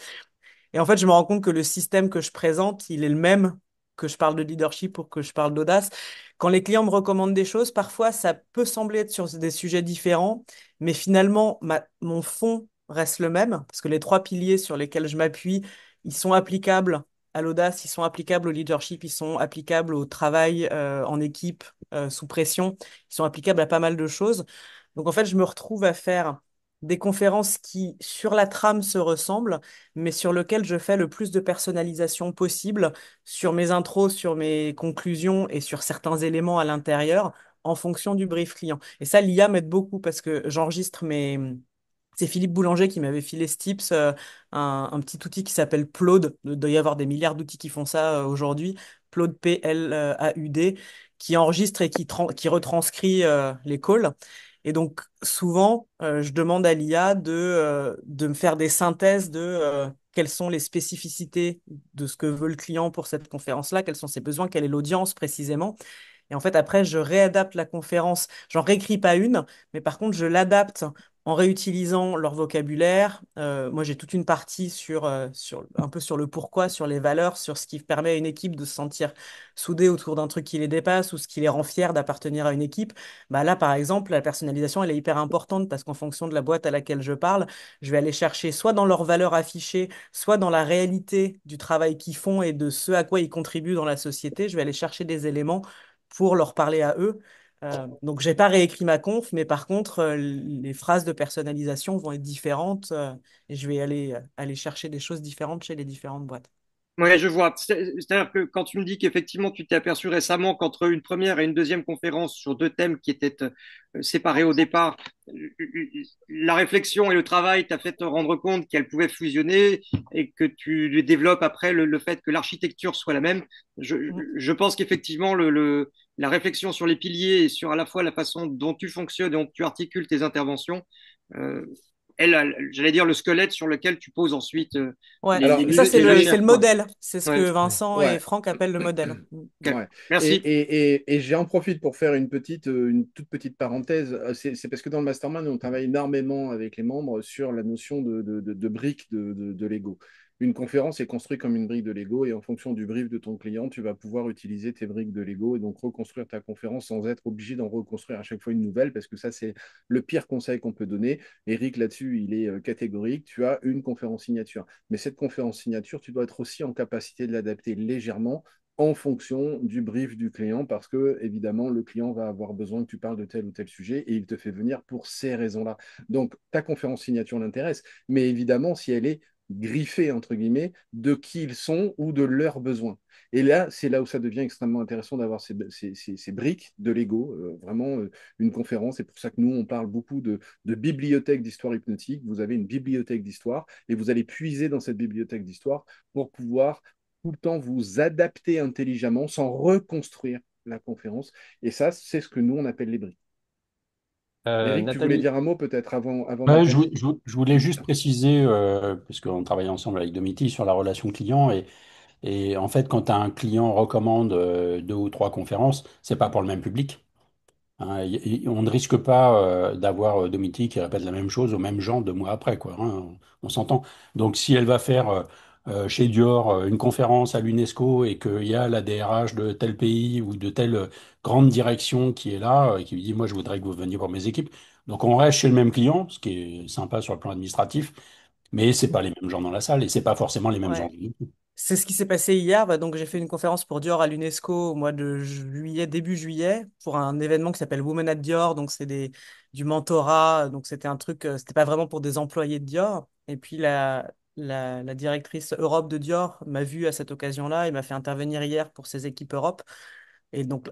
S9: Et en fait, je me rends compte que le système que je présente, il est le même que je parle de leadership ou que je parle d'audace. Quand les clients me recommandent des choses, parfois, ça peut sembler être sur des sujets différents, mais finalement, mon fond reste le même, parce que les trois piliers sur lesquels je m'appuie, ils sont applicables à l'audace, ils sont applicables au leadership, ils sont applicables au travail en équipe, sous pression, ils sont applicables à pas mal de choses. Donc en fait, je me retrouve à faire des conférences qui, sur la trame, se ressemblent mais sur lequel je fais le plus de personnalisation possible sur mes intros, sur mes conclusions et sur certains éléments à l'intérieur en fonction du brief client. Et ça, l'IA m'aide beaucoup parce que j'enregistre mes... C'est Philippe Boulanger qui m'avait filé ce tips, un petit outil qui s'appelle Plaude. Il doit y avoir des milliards d'outils qui font ça aujourd'hui. Plaude, Plaud, qui enregistre et qui retranscrit les calls. Et donc, souvent, je demande à l'IA de me faire des synthèses de quelles sont les spécificités de ce que veut le client pour cette conférence-là, quels sont ses besoins, quelle est l'audience précisément. Et en fait, après, je réadapte la conférence. J'en réécris pas une, mais par contre, je l'adapte en réutilisant leur vocabulaire. Moi, j'ai toute une partie un peu sur le pourquoi, sur les valeurs, sur ce qui permet à une équipe de se sentir soudée autour d'un truc qui les dépasse ou ce qui les rend fiers d'appartenir à une équipe. Bah là, par exemple, la personnalisation, elle est hyper importante parce qu'en fonction de la boîte à laquelle je parle, je vais aller chercher soit dans leurs valeurs affichées, soit dans la réalité du travail qu'ils font et de ce à quoi ils contribuent dans la société. Je vais aller chercher des éléments pour leur parler à eux. Donc, j'ai pas réécrit ma conf, mais par contre, les phrases de personnalisation vont être différentes et je vais aller chercher des choses différentes chez les différentes boîtes.
S12: Ouais, je vois. C'est-à-dire que quand tu me dis qu'effectivement tu t'es aperçu récemment qu'entre une première et une deuxième conférence sur deux thèmes qui étaient séparés au départ, la réflexion et le travail t'a fait te rendre compte qu'elles pouvaient fusionner et que tu développes après le fait que l'architecture soit la même. Je pense qu'effectivement la réflexion sur les piliers et sur à la fois la façon dont tu fonctionnes et dont tu articules tes interventions, euh, j'allais dire le squelette sur lequel tu poses ensuite
S9: Ouais,
S12: les
S8: Alors,
S9: et ça,
S12: muscles
S9: c'est
S12: et la
S9: c'est
S12: chair,
S9: le
S12: quoi.
S9: modèle. C'est ce
S12: Ouais.
S9: que Vincent et
S8: ouais.
S9: Franck appellent le modèle.
S12: Ok.
S8: Ouais.
S12: Merci.
S8: Et j'en profite pour faire une toute petite parenthèse. C'est parce que dans le mastermind, on travaille énormément avec les membres sur la notion de briques de Lego. Une conférence est construite comme une brique de Lego et en fonction du brief de ton client, tu vas pouvoir utiliser tes briques de Lego et donc reconstruire ta conférence sans être obligé d'en reconstruire à chaque fois une nouvelle parce que ça, c'est le pire conseil qu'on peut donner. Eric, là-dessus, il est catégorique. Tu as une conférence signature. Mais cette conférence signature, tu dois être aussi en capacité de l'adapter légèrement en fonction du brief du client parce que, évidemment, le client va avoir besoin que tu parles de tel ou tel sujet et il te fait venir pour ces raisons-là. Donc, ta conférence signature l'intéresse, mais évidemment, si elle est griffée, entre guillemets, de qui ils sont ou de leurs besoins. Et là, c'est là où ça devient extrêmement intéressant d'avoir ces briques de Lego, vraiment une conférence. C'est pour ça que nous, on parle beaucoup de bibliothèque d'histoire hypnotique. Vous avez une bibliothèque d'histoire et vous allez puiser dans cette bibliothèque d'histoire pour pouvoir tout le temps vous adapter intelligemment sans reconstruire la conférence. Et ça, c'est ce que nous, on appelle les briques. Eric, tu voulais
S1: Nathalie,
S8: dire un mot peut-être avant
S3: Ouais,
S8: Nathalie?
S3: je voulais juste préciser, puisqu'on travaille ensemble avec Domiti sur la relation client, et en fait, quand un client recommande deux ou trois conférences, c'est pas pour le même public. Hein. On ne risque pas d'avoir Domiti qui répète la même chose aux mêmes gens 2 mois après, quoi. Hein. On s'entend. Donc, si elle va faire chez Dior une conférence à l'UNESCO et qu'il y a la DRH de tel pays ou de telle grande direction qui est là et qui lui dit, moi, je voudrais que vous veniez pour mes équipes. Donc, on reste chez le même client, ce qui est sympa sur le plan administratif, mais c'est pas les mêmes gens dans la salle et c'est pas forcément les mêmes gens.
S9: Ouais. C'est ce qui s'est passé hier. Donc, j'ai fait une conférence pour Dior à l'UNESCO au mois de juillet, début juillet, pour un événement qui s'appelle Women at Dior. Donc, c'est du mentorat. Donc, c'était un truc, c'était pas vraiment pour des employés de Dior. Et puis, la directrice Europe de Dior m'a vu à cette occasion-là et m'a fait intervenir hier pour ses équipes Europe. Et donc,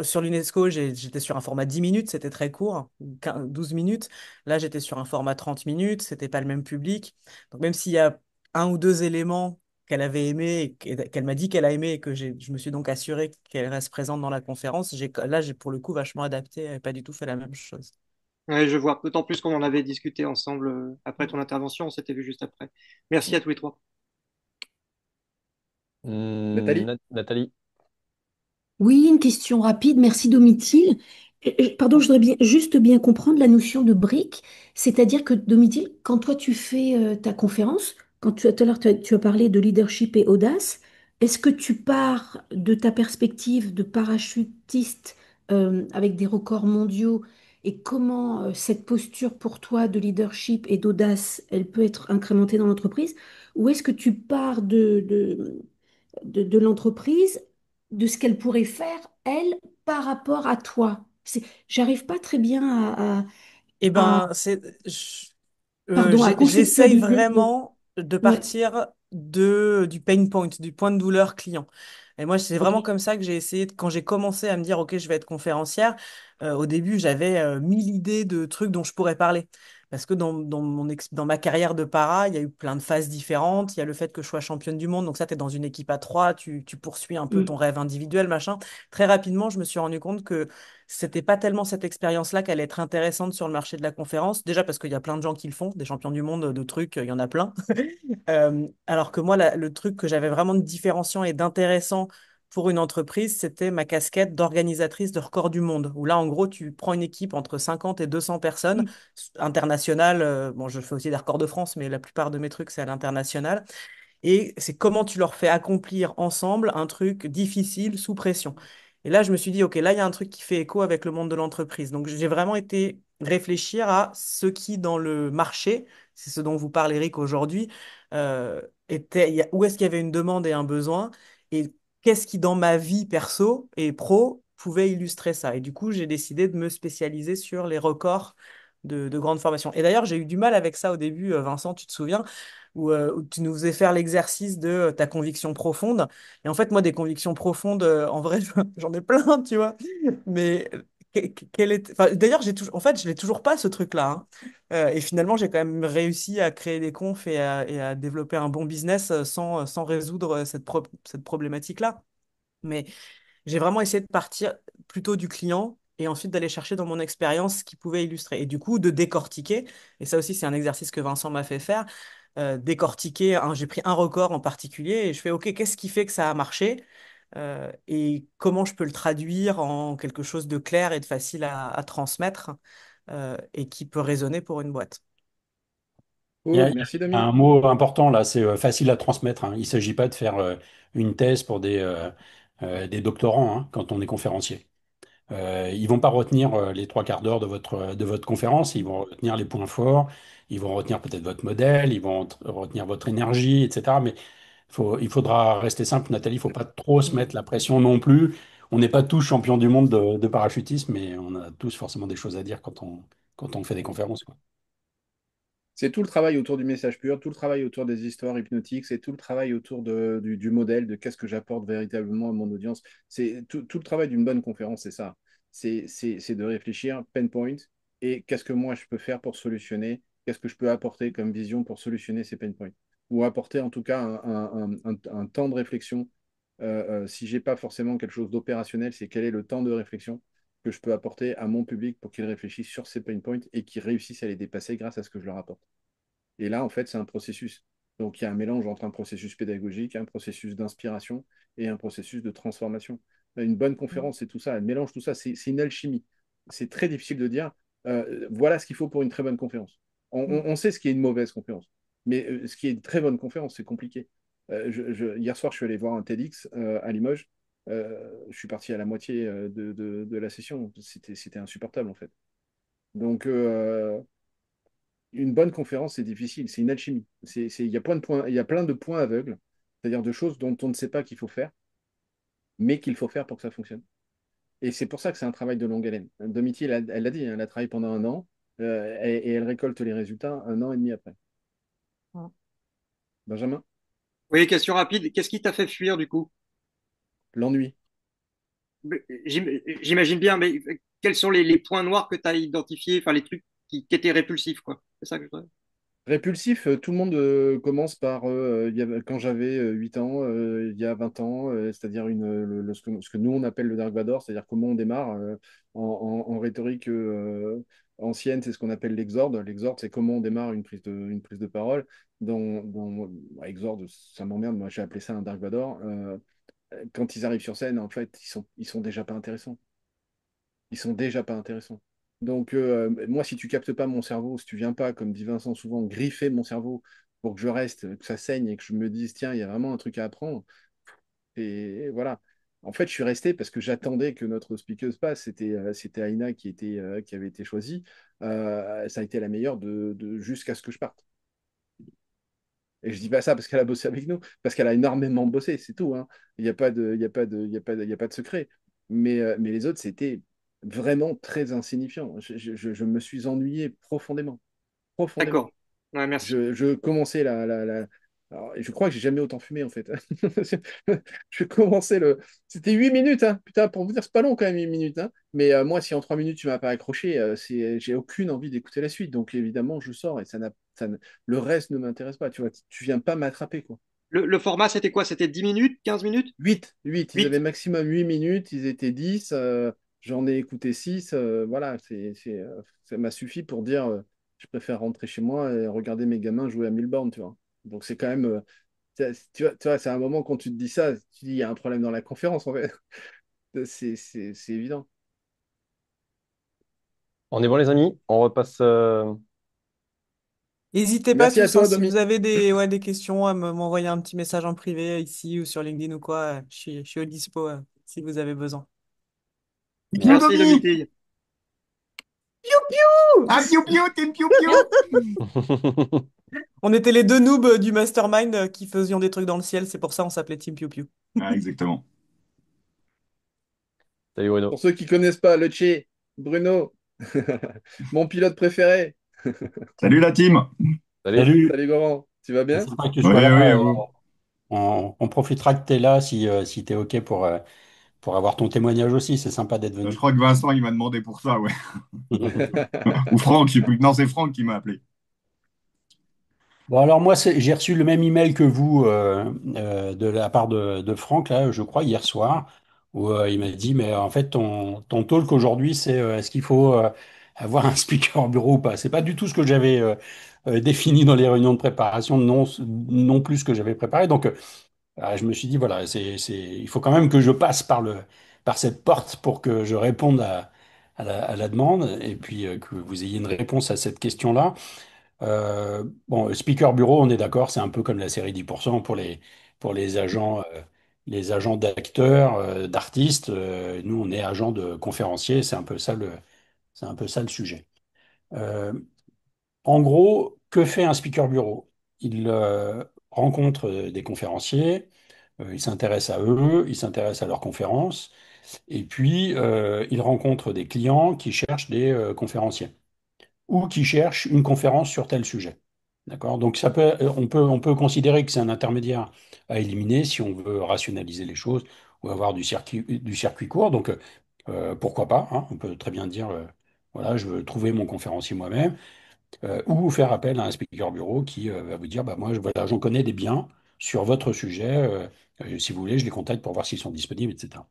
S9: sur l'UNESCO, j'étais sur un format 10 minutes, c'était très court, 12 minutes. Là, j'étais sur un format 30 minutes, c'était pas le même public. Donc, même s'il y a un ou deux éléments qu'elle avait aimé, qu'elle m'a dit qu'elle a aimé et que je me suis donc assuré qu'elle reste présente dans la conférence, là, j'ai pour le coup vachement adapté et pas du tout fait la même chose.
S12: Ouais, je vois. D'autant plus qu'on en avait discuté ensemble après ton intervention. On s'était vu juste après. Merci à tous les trois.
S8: Nathalie?
S1: Nathalie.
S13: Oui, une question rapide. Merci Domitil. Pardon, je voudrais juste bien comprendre la notion de brique. C'est-à-dire que Domitil, quand toi tu fais ta conférence, quand tout à l'heure tu as parlé de leadership et audace, est-ce que tu pars de ta perspective de parachutiste avec des records mondiaux et comment cette posture pour toi de leadership et d'audace, elle peut être incrémentée dans l'entreprise? Ou est-ce que tu pars de l'entreprise, de ce qu'elle pourrait faire, elle, par rapport à toi. J'arrive pas très bien
S9: Eh
S13: à-
S9: ben,
S13: pardon, à
S9: j'essaye
S13: conceptualiser.
S9: vraiment de
S13: Ouais,
S9: partir du pain point, du point de douleur client. Et moi, c'est
S13: ok.
S9: vraiment comme ça que j'ai essayé, quand j'ai commencé à me dire, OK, je vais être conférencière, au début, j'avais 1000 idées de trucs dont je pourrais parler. Parce que dans ma carrière de para, il y a eu plein de phases différentes. Il y a le fait que je sois championne du monde. Donc ça, tu es dans une équipe à trois, tu poursuis un peu ton
S13: Mm.
S9: rêve individuel, machin. Très rapidement, je me suis rendu compte que c'était pas tellement cette expérience-là qui allait être intéressante sur le marché de la conférence. Déjà parce qu'il y a plein de gens qui le font, des champions du monde de trucs, il y en a plein. Alors que moi, le truc que j'avais vraiment de différenciant et d'intéressant pour une entreprise, c'était ma casquette d'organisatrice de record du monde. Où là, en gros, tu prends une équipe entre 50 et 200 personnes, internationales. Bon, je fais aussi des records de France, mais la plupart de mes trucs, c'est à l'international. Et c'est comment tu leur fais accomplir ensemble un truc difficile sous pression. Et là, je me suis dit, OK, là, il y a un truc qui fait écho avec le monde de l'entreprise. Donc, j'ai vraiment été réfléchir à ce qui, dans le marché, c'est ce dont vous parle Eric aujourd'hui, où est-ce qu'il y avait une demande et un besoin, et qu'est-ce qui, dans ma vie perso et pro, pouvait illustrer ça. Et du coup, j'ai décidé de me spécialiser sur les records de grandes formations. Et d'ailleurs, j'ai eu du mal avec ça au début, Vincent, tu te souviens, où tu nous faisais faire l'exercice de ta conviction profonde. Et en fait, moi, des convictions profondes, en vrai, j'en ai plein, tu vois. Mais enfin, d'ailleurs, en fait, je l'ai toujours pas, ce truc-là, hein. Et finalement, j'ai quand même réussi à créer des confs et à développer un bon business sans résoudre cette problématique-là. Mais j'ai vraiment essayé de partir plutôt du client et ensuite d'aller chercher dans mon expérience ce qui pouvait illustrer. Et du coup, de décortiquer, et ça aussi, c'est un exercice que Vincent m'a fait faire, décortiquer, j'ai pris un record en particulier et je fais, OK, qu'est-ce qui fait que ça a marché? Et comment je peux le traduire en quelque chose de clair et de facile à transmettre et qui peut résonner pour une boîte.
S8: Cool,
S3: Il y
S8: merci
S3: a
S8: Domi.
S3: un mot important là, c'est facile à transmettre, hein. Il ne s'agit pas de faire une thèse pour des doctorants, hein, quand on est conférencier. Ils vont pas retenir les trois quarts d'heure de votre conférence, ils vont retenir les points forts, ils vont retenir peut-être votre modèle, ils vont retenir votre énergie, etc. Mais il faudra rester simple, Nathalie, il ne faut pas trop se mettre la pression non plus. On n'est pas tous champions du monde de parachutisme, mais on a tous forcément des choses à dire quand on fait des conférences, quoi.
S8: C'est tout le travail autour du message pur, tout le travail autour des histoires hypnotiques, c'est tout le travail autour du modèle, de qu'est-ce que j'apporte véritablement à mon audience. C'est tout le travail d'une bonne conférence, c'est ça. C'est de réfléchir, pain point, et qu'est-ce que moi je peux faire pour solutionner, qu'est-ce que je peux apporter comme vision pour solutionner ces pain points. Ou apporter en tout cas un temps de réflexion. Si j'ai pas forcément quelque chose d'opérationnel, c'est quel est le temps de réflexion que je peux apporter à mon public pour qu'ils réfléchissent sur ces pain points et qu'ils réussissent à les dépasser grâce à ce que je leur apporte. Et là, en fait, c'est un processus. Donc, il y a un mélange entre un processus pédagogique, un processus d'inspiration et un processus de transformation. Une bonne conférence, c'est tout ça. Elle mélange tout ça. C'est une alchimie. C'est très difficile de dire, voilà ce qu'il faut pour une très bonne conférence. On sait ce qui est une mauvaise conférence. Mais ce qui est une très bonne conférence, c'est compliqué. Hier soir, je suis allé voir un TEDx à Limoges. Je suis parti à la moitié de la session. C'était insupportable, en fait. Donc, une bonne conférence, c'est difficile, c'est une alchimie. Il y a plein de points, il y a plein de points aveugles, c'est-à-dire de choses dont on ne sait pas qu'il faut faire, mais qu'il faut faire pour que ça fonctionne. Et c'est pour ça que c'est un travail de longue haleine. Domiti, elle l'a dit, hein, elle a travaillé pendant un an et elle récolte les résultats un an et demi après. Benjamin,
S12: Oui, question rapide. Qu'est-ce qui t'a fait fuir du coup?
S8: l'ennui.
S12: J'imagine bien, mais quels sont les points noirs que tu as identifiés, enfin les trucs qui étaient répulsifs, quoi. C'est ça que je voudrais.
S8: Répulsif, tout le monde commence par, quand j'avais 8 ans, il y a 20 ans, c'est-à-dire ce que nous on appelle le Dark Vador, c'est-à-dire comment on démarre en rhétorique ancienne, c'est ce qu'on appelle l'exorde. L'exorde, c'est comment on démarre une prise de parole. Exorde, ça m'emmerde, moi j'ai appelé ça un Dark Vador. Quand ils arrivent sur scène, en fait, ils sont déjà pas intéressants. Ils sont déjà pas intéressants. Donc, moi, si tu captes pas mon cerveau, si tu viens pas, comme dit Vincent souvent, griffer mon cerveau pour que je reste, que ça saigne et que je me dise, tiens, il y a vraiment un truc à apprendre, et voilà. En fait, je suis resté parce que j'attendais que notre speakeuse passe. C'était Aïna qui avait été choisie. Ça a été la meilleure jusqu'à ce que je parte. Et je dis pas ça parce qu'elle a bossé avec nous, parce qu'elle a énormément bossé, c'est tout, hein. Il n'y a pas de, il y a pas de, il y a pas de, il y a pas de secret. Mais les autres, c'était vraiment très insignifiant. Je me suis ennuyé profondément. Profondément.
S12: D'accord. Ouais, merci.
S8: Je commençais Alors, je crois que j'ai jamais autant fumé, en fait. Je commençais le. C'était 8 minutes, hein. Putain, pour vous dire, c'est pas long quand même, 8 minutes, hein. Mais moi, si en 3 minutes, tu m'as pas accroché, j'ai aucune envie d'écouter la suite. Donc, évidemment, je sors et le reste ne m'intéresse pas. Tu vois, tu viens pas m'attraper, quoi.
S12: Le format, c'était quoi? C'était 10 minutes, 15 minutes?
S8: 8. Ils avaient
S12: 8.
S8: maximum 8 minutes, ils étaient 10. J'en ai écouté 6. Voilà, ça m'a suffi pour dire je préfère rentrer chez moi et regarder mes gamins jouer à 1000 bornes, tu vois. Donc c'est quand même. Tu vois, c'est un moment quand tu te dis ça, tu dis il y a un problème dans la conférence, en fait. C'est évident.
S1: On est bon, les amis? On repasse.
S9: N'hésitez pas
S8: Merci à
S9: tous, hein,
S8: toi,
S9: si vous
S8: Domi.
S9: avez des questions, à m'envoyer un petit message en privé ici ou sur LinkedIn ou quoi. Je suis au dispo si vous avez besoin.
S3: Bien,
S12: Merci,
S3: Domi!
S12: Domiti.
S9: Piou piou!
S5: Ah, piou piou, team piou piou!
S9: On était les deux noobs du mastermind qui faisions des trucs dans le ciel, c'est pour ça on s'appelait Team Piu Piu.
S5: Ah, exactement.
S1: Salut Bruno.
S8: Pour ceux qui connaissent pas, le Tché, Bruno, mon pilote préféré.
S14: Salut la team.
S1: Salut.
S3: Salut,
S8: Salut Goran, tu vas
S3: c'est
S8: bien?
S3: sympa que tu
S14: Oui,
S3: sois là.
S14: oui, vous.
S3: On profitera que tu es là si tu es OK pour avoir ton témoignage aussi. C'est sympa d'être
S14: Je
S3: venu.
S14: crois que Vincent, il m'a demandé pour ça, ouais. Ou Franck, je sais plus. Non, c'est Franck qui m'a appelé.
S3: Bon, alors moi, j'ai reçu le même email que vous de la part de Franck, là, je crois, hier soir, où il m'a dit, mais en fait, ton talk aujourd'hui, c'est est-ce qu'il faut avoir un speaker au bureau ou pas? C'est pas du tout ce que j'avais défini dans les réunions de préparation, non, non plus ce que j'avais préparé. Donc, je me suis dit, voilà, il faut quand même que je passe par cette porte pour que je réponde à la demande et puis que vous ayez une réponse à cette question-là. Bon, speaker bureau, on est d'accord, c'est un peu comme la série 10% pour les agents d'acteurs, d'artistes. Nous, on est agents de conférenciers, c'est un peu ça le sujet. Euh, En gros, que fait un speaker bureau? Il rencontre des conférenciers, il s'intéresse à eux, il s'intéresse à leurs conférences, et puis il rencontre des clients qui cherchent des conférenciers ou qui cherchent une conférence sur tel sujet. D'accord? Donc on peut considérer que c'est un intermédiaire à éliminer si on veut rationaliser les choses ou avoir du circuit court. Donc pourquoi pas, hein? On peut très bien dire voilà, je veux trouver mon conférencier moi-même ou faire appel à un speaker bureau qui va vous dire bah, moi, voilà, j'en connais des biens sur votre sujet. Si vous voulez, je les contacte pour voir s'ils sont disponibles, etc.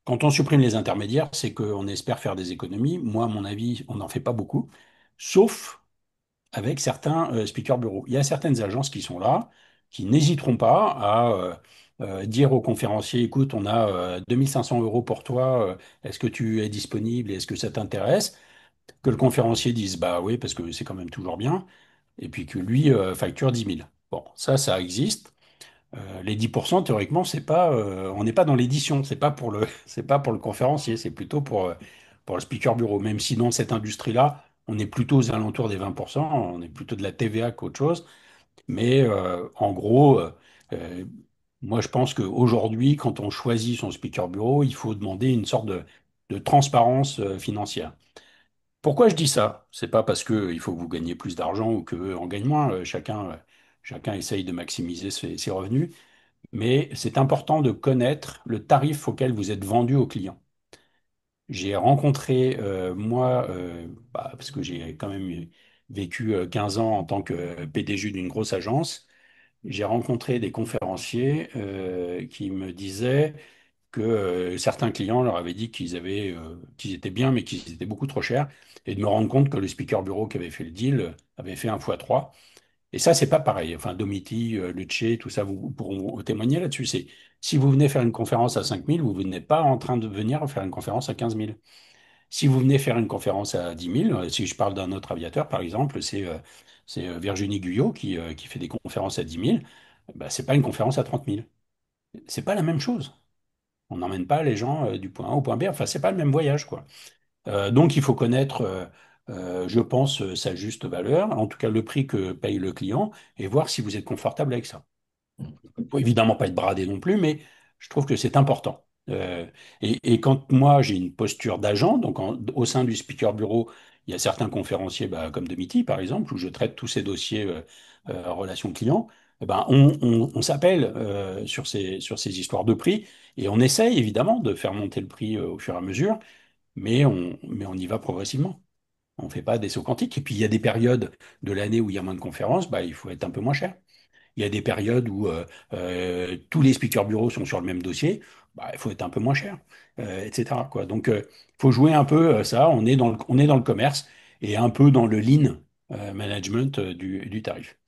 S3: Quand on supprime les intermédiaires, c'est qu'on espère faire des économies. Moi, à mon avis, on n'en fait pas beaucoup, sauf avec certains speakers bureaux. Il y a certaines agences qui sont là, qui n'hésiteront pas à dire aux conférenciers, écoute, on a 2 500 € pour toi, est-ce que tu es disponible et est-ce que ça t'intéresse? Que le conférencier dise, bah oui, parce que c'est quand même toujours bien, et puis que lui facture 10 000. Bon, ça existe. Les 10%, théoriquement, on n'est pas dans l'édition, c'est pas pour le, c'est pas pour le conférencier, c'est plutôt pour le speaker bureau. Même si dans cette industrie-là, on est plutôt aux alentours des 20%, on est plutôt de la TVA qu'autre chose. Mais en gros, euh, moi je pense qu'aujourd'hui, quand on choisit son speaker bureau, il faut demander une sorte de transparence financière. Pourquoi je dis ça? C'est pas parce qu'il faut que vous gagnez plus d'argent ou qu'eux en gagnent moins. Chacun essaye de maximiser ses revenus. Mais c'est important de connaître le tarif auquel vous êtes vendu au client. J'ai rencontré, moi, parce que j'ai quand même vécu 15 ans en tant que PDG d'une grosse agence, j'ai rencontré des conférenciers qui me disaient que certains clients leur avaient dit qu'ils étaient bien, mais qu'ils étaient beaucoup trop chers, et de me rendre compte que le speaker bureau qui avait fait le deal avait fait 1 x 3. Et ça, c'est pas pareil. Enfin, Domiti, Lecce, tout ça, vous pourront vous témoigner là-dessus. C'est si vous venez faire une conférence à 5 000, vous n'êtes pas en train de venir faire une conférence à 15 000. Si vous venez faire une conférence à 10 000, si je parle d'un autre aviateur, par exemple, c'est Virginie Guyot qui fait des conférences à 10 000, bah, c'est pas une conférence à 30 000. C'est pas la même chose. On n'emmène pas les gens du point A au point B. Enfin, c'est pas le même voyage, quoi. Donc, il faut connaître, je pense, sa juste valeur, en tout cas le prix que paye le client, et voir si vous êtes confortable avec ça. Il ne faut évidemment pas être bradé non plus, mais je trouve que c'est important. Et quand moi j'ai une posture d'agent, donc au sein du speaker bureau, il y a certains conférenciers, bah, comme Demity par exemple, où je traite tous ces dossiers relations clients, eh ben, on s'appelle sur ces histoires de prix et on essaye évidemment de faire monter le prix au fur et à mesure, mais on y va progressivement. On ne fait pas des sauts quantiques. Et puis il y a des périodes de l'année où il y a moins de conférences, bah, il faut être un peu moins cher. Il y a des périodes où tous les speakers bureaux sont sur le même dossier, bah, il faut être un peu moins cher, etc., quoi. Donc, il faut jouer un peu ça. On est dans le commerce et un peu dans le lean management du tarif.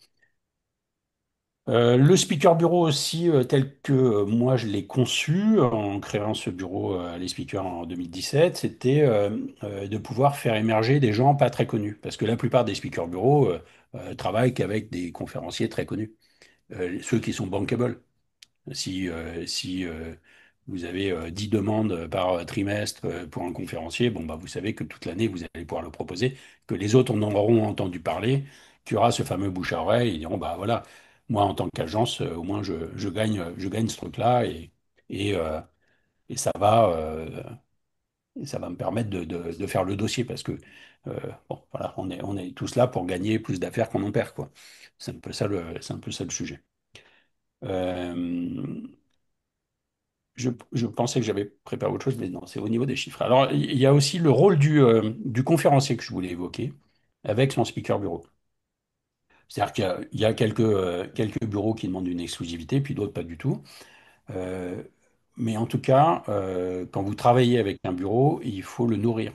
S3: Le speaker bureau aussi, tel que moi je l'ai conçu en créant ce bureau Les Speakers en 2017, c'était de pouvoir faire émerger des gens pas très connus. Parce que la plupart des speakers bureaux travaillent qu'avec des conférenciers très connus, ceux qui sont bankable. Si vous avez 10 demandes par trimestre pour un conférencier, bon, bah, vous savez que toute l'année, vous allez pouvoir le proposer, que les autres en auront entendu parler, qu'il y aura ce fameux bouche à oreille, ils diront, bah voilà, moi en tant qu'agence, au moins je gagne ce truc-là et et ça va me permettre de faire le dossier parce que, bon, voilà, on est tous là pour gagner plus d'affaires qu'on en perd, quoi. C'est un peu ça le sujet. Euh, je pensais que j'avais préparé autre chose, mais non, c'est au niveau des chiffres. Alors, il y a aussi le rôle du conférencier que je voulais évoquer avec son speaker bureau. C'est-à-dire qu'il y a quelques bureaux qui demandent une exclusivité, puis d'autres pas du tout. Euh, mais en tout cas, quand vous travaillez avec un bureau, il faut le nourrir.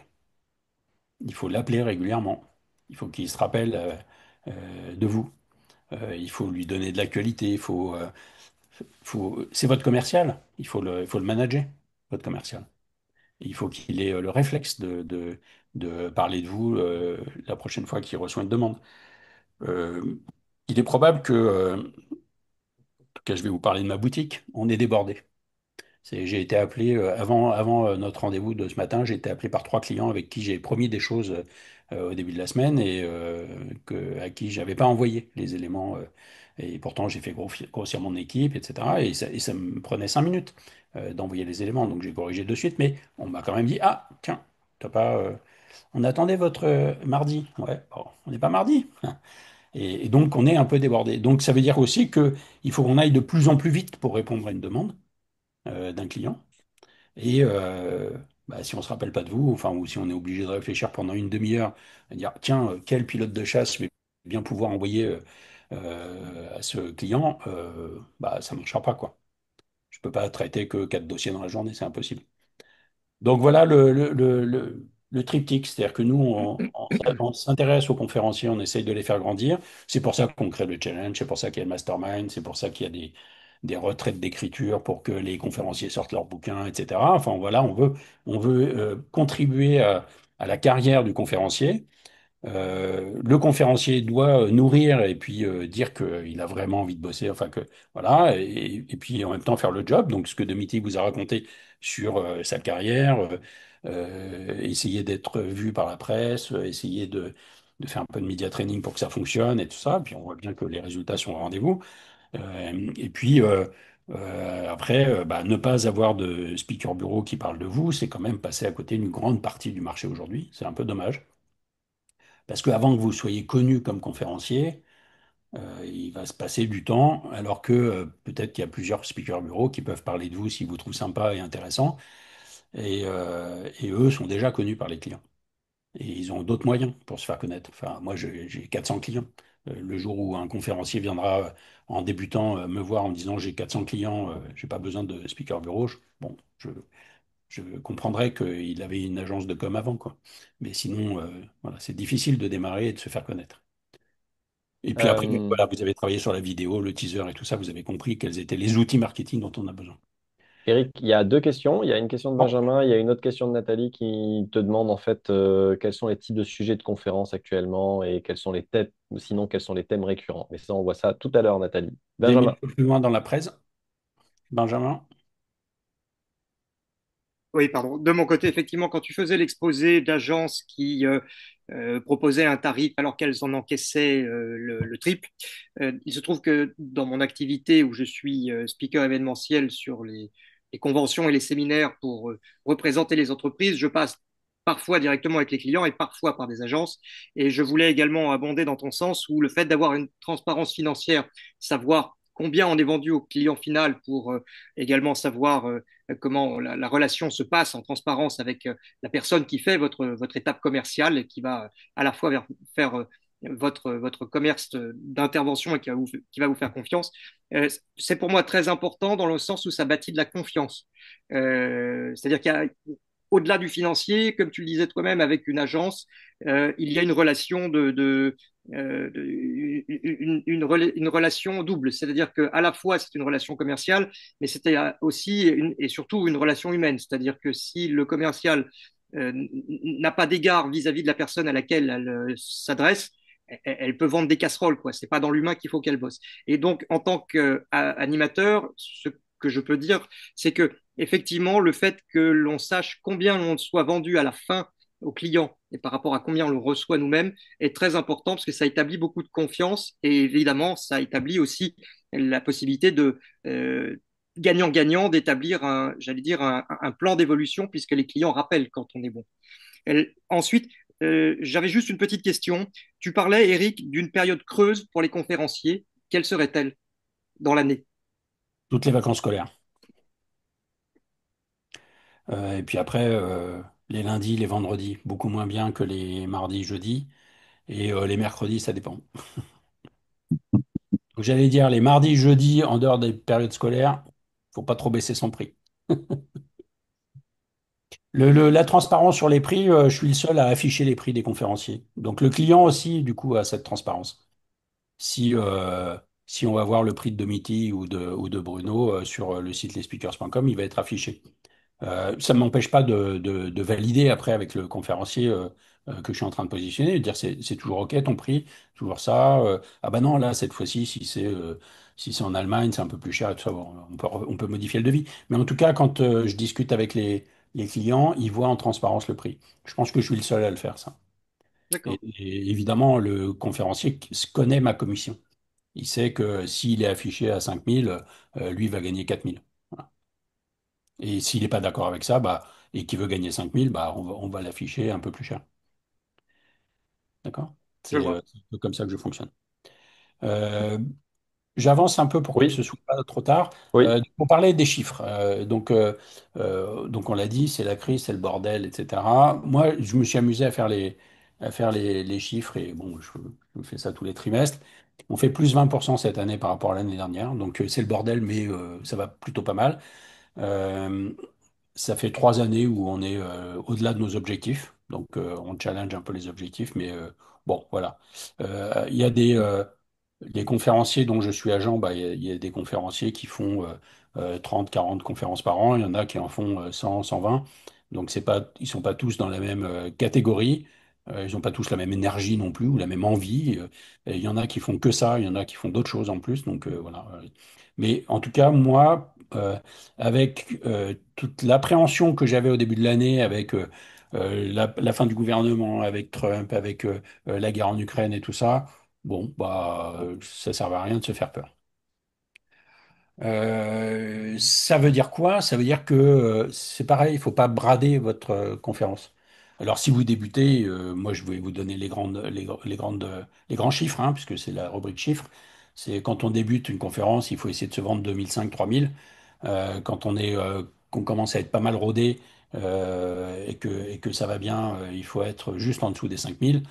S3: Il faut l'appeler régulièrement. Il faut qu'il se rappelle de vous. Il faut lui donner de l'actualité. C'est votre commercial. Il faut le manager, votre commercial. Et il faut qu'il ait le réflexe de parler de vous la prochaine fois qu'il reçoit une demande. Euh, il est probable que, en tout cas, je vais vous parler de ma boutique, on est débordé. J'ai été appelé, avant notre rendez-vous de ce matin, j'ai été appelé par 3 clients avec qui j'ai promis des choses au début de la semaine et à qui je n'avais pas envoyé les éléments. Et pourtant, j'ai fait grossir mon équipe, etc. Et ça me prenait 5 minutes d'envoyer les éléments. Donc, j'ai corrigé de suite. Mais on m'a quand même dit, ah, tiens, t'as pas, on attendait votre mardi. Ouais, bon, on n'est pas mardi. Et donc, on est un peu débordé. Donc, ça veut dire aussi qu'il faut qu'on aille de plus en plus vite pour répondre à une demande d'un client. Et bah, si on ne se rappelle pas de vous, enfin, ou si on est obligé de réfléchir pendant une demi-heure, à dire, tiens, quel pilote de chasse je vais bien pouvoir envoyer à ce client, bah, ça ne marchera pas, quoi. Je ne peux pas traiter que 4 dossiers dans la journée, c'est impossible. Donc voilà le triptyque, c'est-à-dire que nous, on s'intéresse aux conférenciers, on essaye de les faire grandir. C'est pour ça qu'on crée le challenge, c'est pour ça qu'il y a le mastermind, c'est pour ça qu'il y a des retraites d'écriture pour que les conférenciers sortent leurs bouquins, etc. Enfin voilà, on veut contribuer à la carrière du conférencier. Le conférencier doit nourrir et puis dire qu'il a vraiment envie de bosser, enfin que voilà, et puis en même temps faire le job. Donc ce que Domiti vous a raconté sur sa carrière, essayer d'être vu par la presse, essayer de faire un peu de media training pour que ça fonctionne et tout ça. Puis on voit bien que les résultats sont au rendez-vous. Et puis après, bah, ne pas avoir de speaker bureau qui parle de vous, c'est quand même passer à côté d'une grande partie du marché aujourd'hui. C'est un peu dommage. Parce qu'avant que vous soyez connu comme conférencier, il va se passer du temps, alors que peut-être qu'il y a plusieurs speakers bureaux qui peuvent parler de vous s'ils vous trouvent sympa et intéressant, et eux sont déjà connus par les clients. Et ils ont d'autres moyens pour se faire connaître. Enfin, moi, j'ai 400 clients. Le jour où un conférencier viendra en débutant me voir en me disant j'ai 400 clients, j'ai pas besoin de speaker bureau, bon, je comprendrais qu'il avait une agence de com avant, quoi. Mais sinon, voilà, c'est difficile de démarrer et de se faire connaître. Et puis après,
S1: Euh,
S3: voilà, vous avez travaillé sur la vidéo, le teaser et tout ça, vous avez compris quels étaient les outils marketing dont on a besoin.
S1: Eric, il y a deux questions. Il y a une question de
S3: Bon,
S1: Benjamin, il y a une autre question de Nathalie qui te demande en fait quels sont les types de sujets de conférences actuellement et quels sont les thèmes, ou sinon quels sont les thèmes récurrents. Mais ça, on voit ça tout à l'heure, Nathalie.
S3: des
S1: Benjamin.
S3: minutes plus loin dans la presse, Benjamin.
S12: Oui, pardon. De mon côté, effectivement, quand tu faisais l'exposé d'agences qui proposaient un tarif alors qu'elles en encaissaient le triple, il se trouve que dans mon activité où je suis speaker événementiel sur les conventions et les séminaires pour représenter les entreprises, je passe parfois directement avec les clients et parfois par des agences. Et je voulais également abonder dans ton sens où le fait d'avoir une transparence financière, savoir combien on est vendu au client final pour également savoir comment la relation se passe en transparence avec la personne qui fait votre étape commerciale et qui va à la fois faire votre commerce d'intervention et qui va vous faire confiance. C'est pour moi très important dans le sens où ça bâtit de la confiance. C'est-à-dire qu'il y a au-delà du financier, comme tu le disais toi-même, avec une agence, il y a une relation une relation double, c'est-à-dire qu'à la fois c'est une relation commerciale, mais c'était aussi et surtout une relation humaine, c'est-à-dire que si le commercial n'a pas d'égard vis-à-vis de la personne à laquelle elle s'adresse, elle peut vendre des casseroles, quoi. C'est pas dans l'humain qu'il faut qu'elle bosse. Et donc, en tant qu'animateur, ce que je peux dire, c'est que effectivement, le fait que l'on sache combien l'on soit vendu à la fin au client et par rapport à combien on le reçoit nous-mêmes est très important parce que ça établit beaucoup de confiance et évidemment, ça établit aussi la possibilité gagnant-gagnant d'établir j'allais dire, un plan d'évolution puisque les clients rappellent quand on est bon. Ensuite, j'avais juste une petite question. Tu parlais, Eric, d'une période creuse pour les conférenciers. Quelle serait-elle dans l'année?
S3: Toutes les vacances scolaires. Et puis après, les lundis, les vendredis, beaucoup moins bien que les mardis, jeudis. Et les mercredis, ça dépend. Donc, j'allais dire, les mardis, jeudis, en dehors des périodes scolaires, faut pas trop baisser son prix. La transparence sur les prix, je suis le seul à afficher les prix des conférenciers. Donc le client aussi, du coup, a cette transparence. Si, si on va voir le prix de Domiti ou de Bruno sur le site lesspeakers.com, il va être affiché. Ça ne m'empêche pas de valider après avec le conférencier que je suis en train de positionner, de dire c'est toujours OK ton prix, toujours ça. Ah bah non, là, cette fois-ci, si c'est en Allemagne, c'est un peu plus cher et tout ça, bon, on peut modifier le devis. Mais en tout cas, quand je discute avec les clients, ils voient en transparence le prix. Je pense que je suis le seul à le faire, ça.
S12: D'accord.
S3: Et évidemment, le conférencier connaît ma commission. Il sait que s'il est affiché à 5 000, lui va gagner 4 000. Voilà. Et s'il n'est pas d'accord avec ça, bah, et qu'il veut gagner 5 000, bah, on va l'afficher un peu plus cher. D'accord?
S12: Je vois.
S3: C'est un peu comme ça que je fonctionne. Euh, J'avance un peu pour que ce
S1: Oui,
S3: soit pas trop tard.
S1: oui,
S3: On parlait des chiffres. Donc on l'a dit, c'est la crise, c'est le bordel, etc. Moi, je me suis amusé à faire les chiffres et bon, je fais ça tous les trimestres. On fait plus 20% cette année par rapport à l'année dernière. Donc c'est le bordel, mais ça va plutôt pas mal. Euh, Ça fait 3 années où on est au-delà de nos objectifs. Donc, on challenge un peu les objectifs, mais bon, voilà. Il y a des conférenciers dont je suis agent, bah, il y a des conférenciers qui font 30, 40 conférences par an. Il y en a qui en font 100, 120. Donc, c'est pas, ils sont pas tous dans la même catégorie. Ils n'ont pas tous la même énergie non plus ou la même envie. Et il y en a qui font que ça, il y en a qui font d'autres choses en plus. Donc, voilà. Mais en tout cas, moi, avec toute l'appréhension que j'avais au début de l'année, avec la fin du gouvernement, avec Trump, avec la guerre en Ukraine et tout ça, bon, bah, ça ne servait à rien de se faire peur. Ça veut dire quoi? Ça veut dire que c'est pareil, il ne faut pas brader votre conférence. Alors, si vous débutez, moi, je vais vous donner les grands chiffres, hein, puisque c'est la rubrique chiffres. C'est quand on débute une conférence, il faut essayer de se vendre 2005, 3000. Quand qu'on commence à être pas mal rodé et que ça va bien, il faut être juste en dessous des 5000.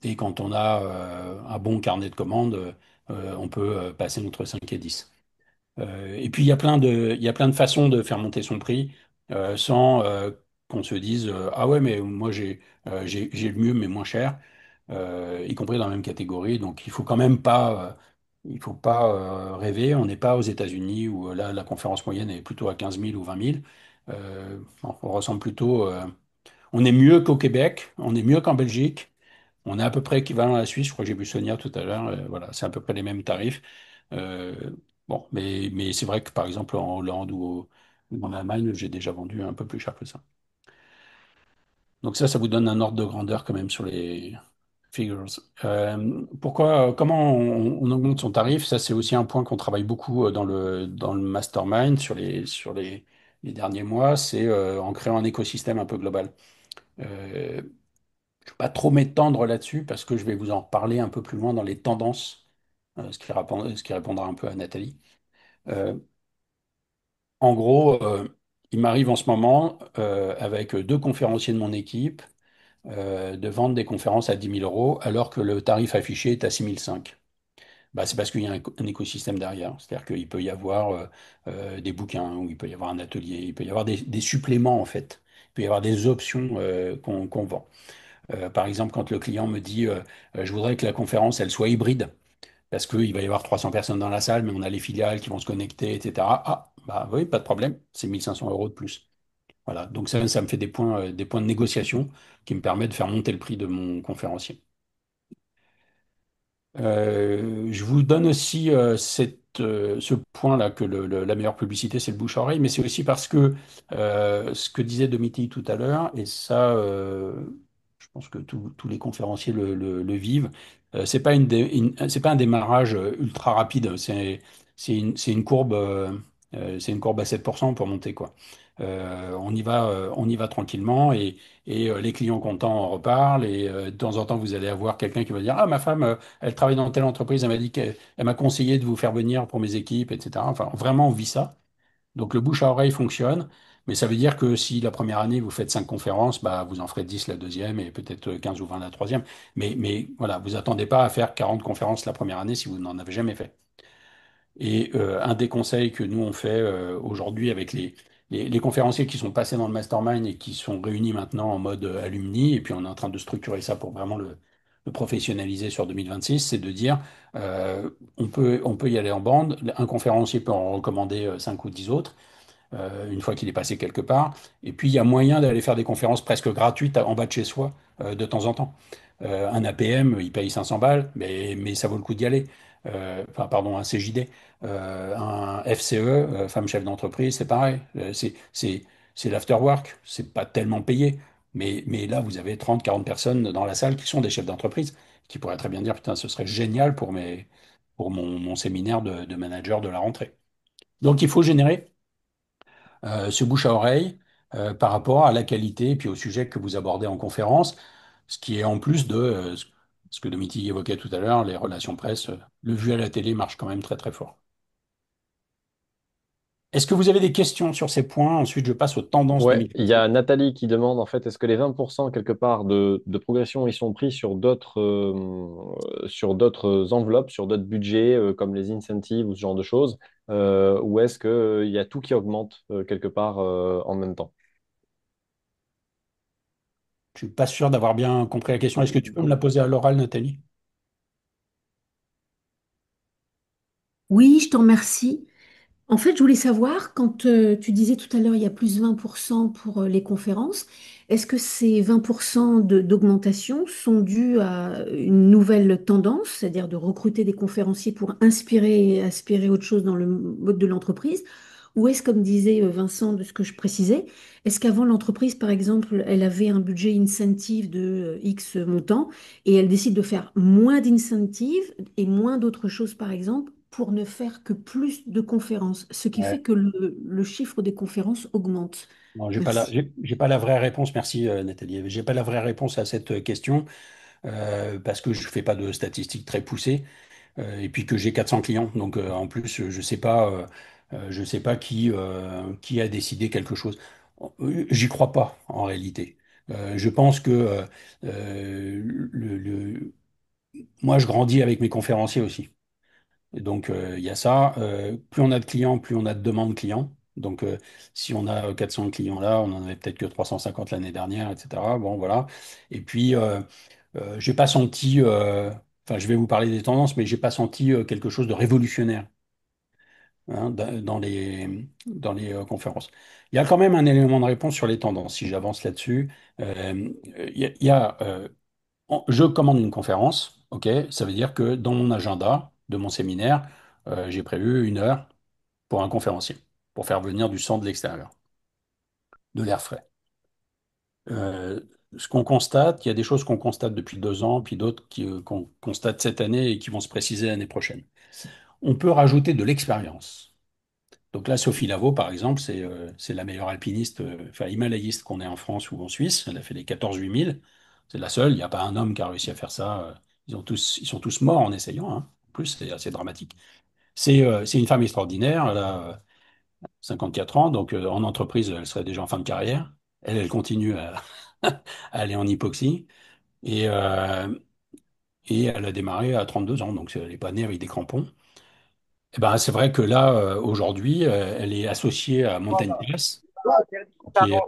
S3: Et quand on a un bon carnet de commandes, on peut passer entre 5 et 10. Et puis, il y a plein de façons de faire monter son prix sans qu'on se dise ah ouais, mais moi j'ai le mieux, mais moins cher, y compris dans la même catégorie. Donc, il faut pas rêver. On n'est pas aux États-Unis où là, la conférence moyenne est plutôt à 15 000 ou 20 000. On ressemble plutôt. On est mieux qu'au Québec, on est mieux qu'en Belgique. On est à peu près équivalent à la Suisse. Je crois que j'ai vu Sonia tout à l'heure. Voilà, c'est à peu près les mêmes tarifs. Euh, bon, mais c'est vrai que par exemple en Hollande ou en Allemagne, j'ai déjà vendu un peu plus cher que ça. Donc ça vous donne un ordre de grandeur quand même sur les figures. Comment on augmente son tarif? Ça, c'est aussi un point qu'on travaille beaucoup dans le mastermind les derniers mois. C'est en créant un écosystème un peu global. Je ne vais pas trop m'étendre là-dessus parce que je vais vous en reparler un peu plus loin dans les tendances, ce qui répondra un peu à Nathalie. Euh, En gros, il m'arrive en ce moment, avec deux conférenciers de mon équipe, de vendre des conférences à 10 000 € alors que le tarif affiché est à 6 500. Bah, c'est parce qu'il y a un écosystème derrière. C'est-à-dire qu'il peut y avoir des bouquins, ou il peut y avoir un atelier, il peut y avoir des suppléments en fait. Il peut y avoir des options qu'on vend. Par exemple, quand le client me dit je voudrais que la conférence elle soit hybride, parce qu'il va y avoir 300 personnes dans la salle, mais on a les filiales qui vont se connecter, etc. Ah, bah oui, pas de problème, c'est 1 500 € de plus. Voilà, donc ça me fait des points de négociation qui me permettent de faire monter le prix de mon conférencier. Je vous donne aussi ce point-là que la meilleure publicité, c'est le bouche-oreille, mais c'est aussi parce que ce que disait Domiti tout à l'heure, et ça, je pense que tous les conférenciers le vivent, c'est pas c'est pas un démarrage ultra rapide, c'est une courbe. C'est une courbe à 7% pour monter, quoi. On y va tranquillement et les clients contents en reparlent. Et de temps en temps, vous allez avoir quelqu'un qui va dire, ah, ma femme, elle travaille dans telle entreprise, elle m'a dit qu'elle elle m'a conseillé de vous faire venir pour mes équipes, etc. Enfin, vraiment, on vit ça. Donc le bouche à oreille fonctionne, mais ça veut dire que si la première année vous faites 5 conférences, bah, vous en ferez 10 la deuxième et peut-être 15 ou 20 la troisième. Mais voilà, vous attendez pas à faire 40 conférences la première année si vous n'en avez jamais fait. Et un des conseils que nous on fait aujourd'hui avec les conférenciers qui sont passés dans le mastermind et qui sont réunis maintenant en mode alumni, et puis on est en train de structurer ça pour vraiment le professionnaliser sur 2026, c'est de dire on peut y aller en bande, un conférencier peut en recommander 5 ou 10 autres une fois qu'il est passé quelque part. Et puis, il y a moyen d'aller faire des conférences presque gratuites en bas de chez soi de temps en temps. Un APM, il paye 500 balles, mais ça vaut le coup d'y aller. Enfin, pardon, un CJD. Un FCE, femme chef d'entreprise, c'est pareil. C'est l'afterwork, c'est pas tellement payé. Mais là, vous avez 30, 40 personnes dans la salle qui sont des chefs d'entreprise, qui pourraient très bien dire, putain, ce serait génial pour mon séminaire de manager de la rentrée. Donc, il faut générer ce bouche à oreille par rapport à la qualité et puis au sujet que vous abordez en conférence, ce qui est en plus de ce que Domiti évoquait tout à l'heure, les relations presse, le vu à la télé marche quand même très très fort. Est-ce que vous avez des questions sur ces points? Ensuite, je passe aux tendances
S1: Ouais, il y
S3: 2025.
S1: a Nathalie qui demande en fait, est-ce que les 20% quelque part de progression, ils sont pris sur d'autres enveloppes, sur d'autres budgets comme les incentives ou ce genre de choses, ou est-ce que, il y a tout qui augmente quelque part en même temps?
S3: Je suis pas sûr d'avoir bien compris la question. Est-ce que tu peux me la poser à l'oral, Nathalie?
S13: Oui, je te remercie. En fait, je voulais savoir, quand tu disais tout à l'heure, il y a plus 20% pour les conférences, est-ce que ces 20% d'augmentation sont dus à une nouvelle tendance, c'est-à-dire de recruter des conférenciers pour inspirer et aspirer autre chose dans le mode de l'entreprise? Ou est-ce, comme disait Vincent, de ce que je précisais, est-ce qu'avant l'entreprise, par exemple, elle avait un budget incentive de X montant et elle décide de faire moins d'incentive et moins d'autres choses, par exemple, pour ne faire que plus de conférences, ce qui fait
S3: Ouais.
S13: que le chiffre des conférences augmente.
S3: Non,
S13: Merci.
S3: j'ai pas la vraie réponse. Merci, Nathalie. J'ai pas la vraie réponse à cette question parce que je fais pas de statistiques très poussées. Et puis que j'ai 400 clients. Donc en plus, je sais pas qui a décidé quelque chose. J'y crois pas en réalité. Je pense que moi, je grandis avec mes conférenciers aussi. Et donc il y a ça. Plus on a de clients, plus on a de demandes clients. Donc si on a 400 clients là, on en avait peut-être que 350 l'année dernière, etc. Bon, voilà. Et puis j'ai pas senti, enfin, je vais vous parler des tendances, mais j'ai pas senti quelque chose de révolutionnaire hein, dans les conférences. Il y a quand même un élément de réponse sur les tendances, si j'avance là-dessus. Il y a, je commande une conférence, ok? Ça veut dire que dans mon agenda de mon séminaire, j'ai prévu 1 heure pour un conférencier, pour faire venir du sang de l'extérieur, de l'air frais. Euh, Ce qu'on constate, il y a des choses qu'on constate depuis 2 ans, puis d'autres qu'on constate cette année et qui vont se préciser l'année prochaine. On peut rajouter de l'expérience. Donc là, Sophie Lavaux, par exemple, c'est la meilleure alpiniste, enfin himalayiste qu'on ait en France ou en Suisse. Elle a fait les 14 8000. C'est la seule. Il n'y a pas un homme qui a réussi à faire ça. Ils sont tous morts en essayant, hein. En plus, c'est assez dramatique. C'est une femme extraordinaire. Elle a 54 ans, donc en entreprise, elle serait déjà en fin de carrière. Elle continue à aller en hypoxie. Et, euh, et elle a démarré à 32 ans, donc elle n'est pas née avec des crampons. Eh ben, c'est vrai que là, aujourd'hui, elle est associée à Mountain Pass, qui est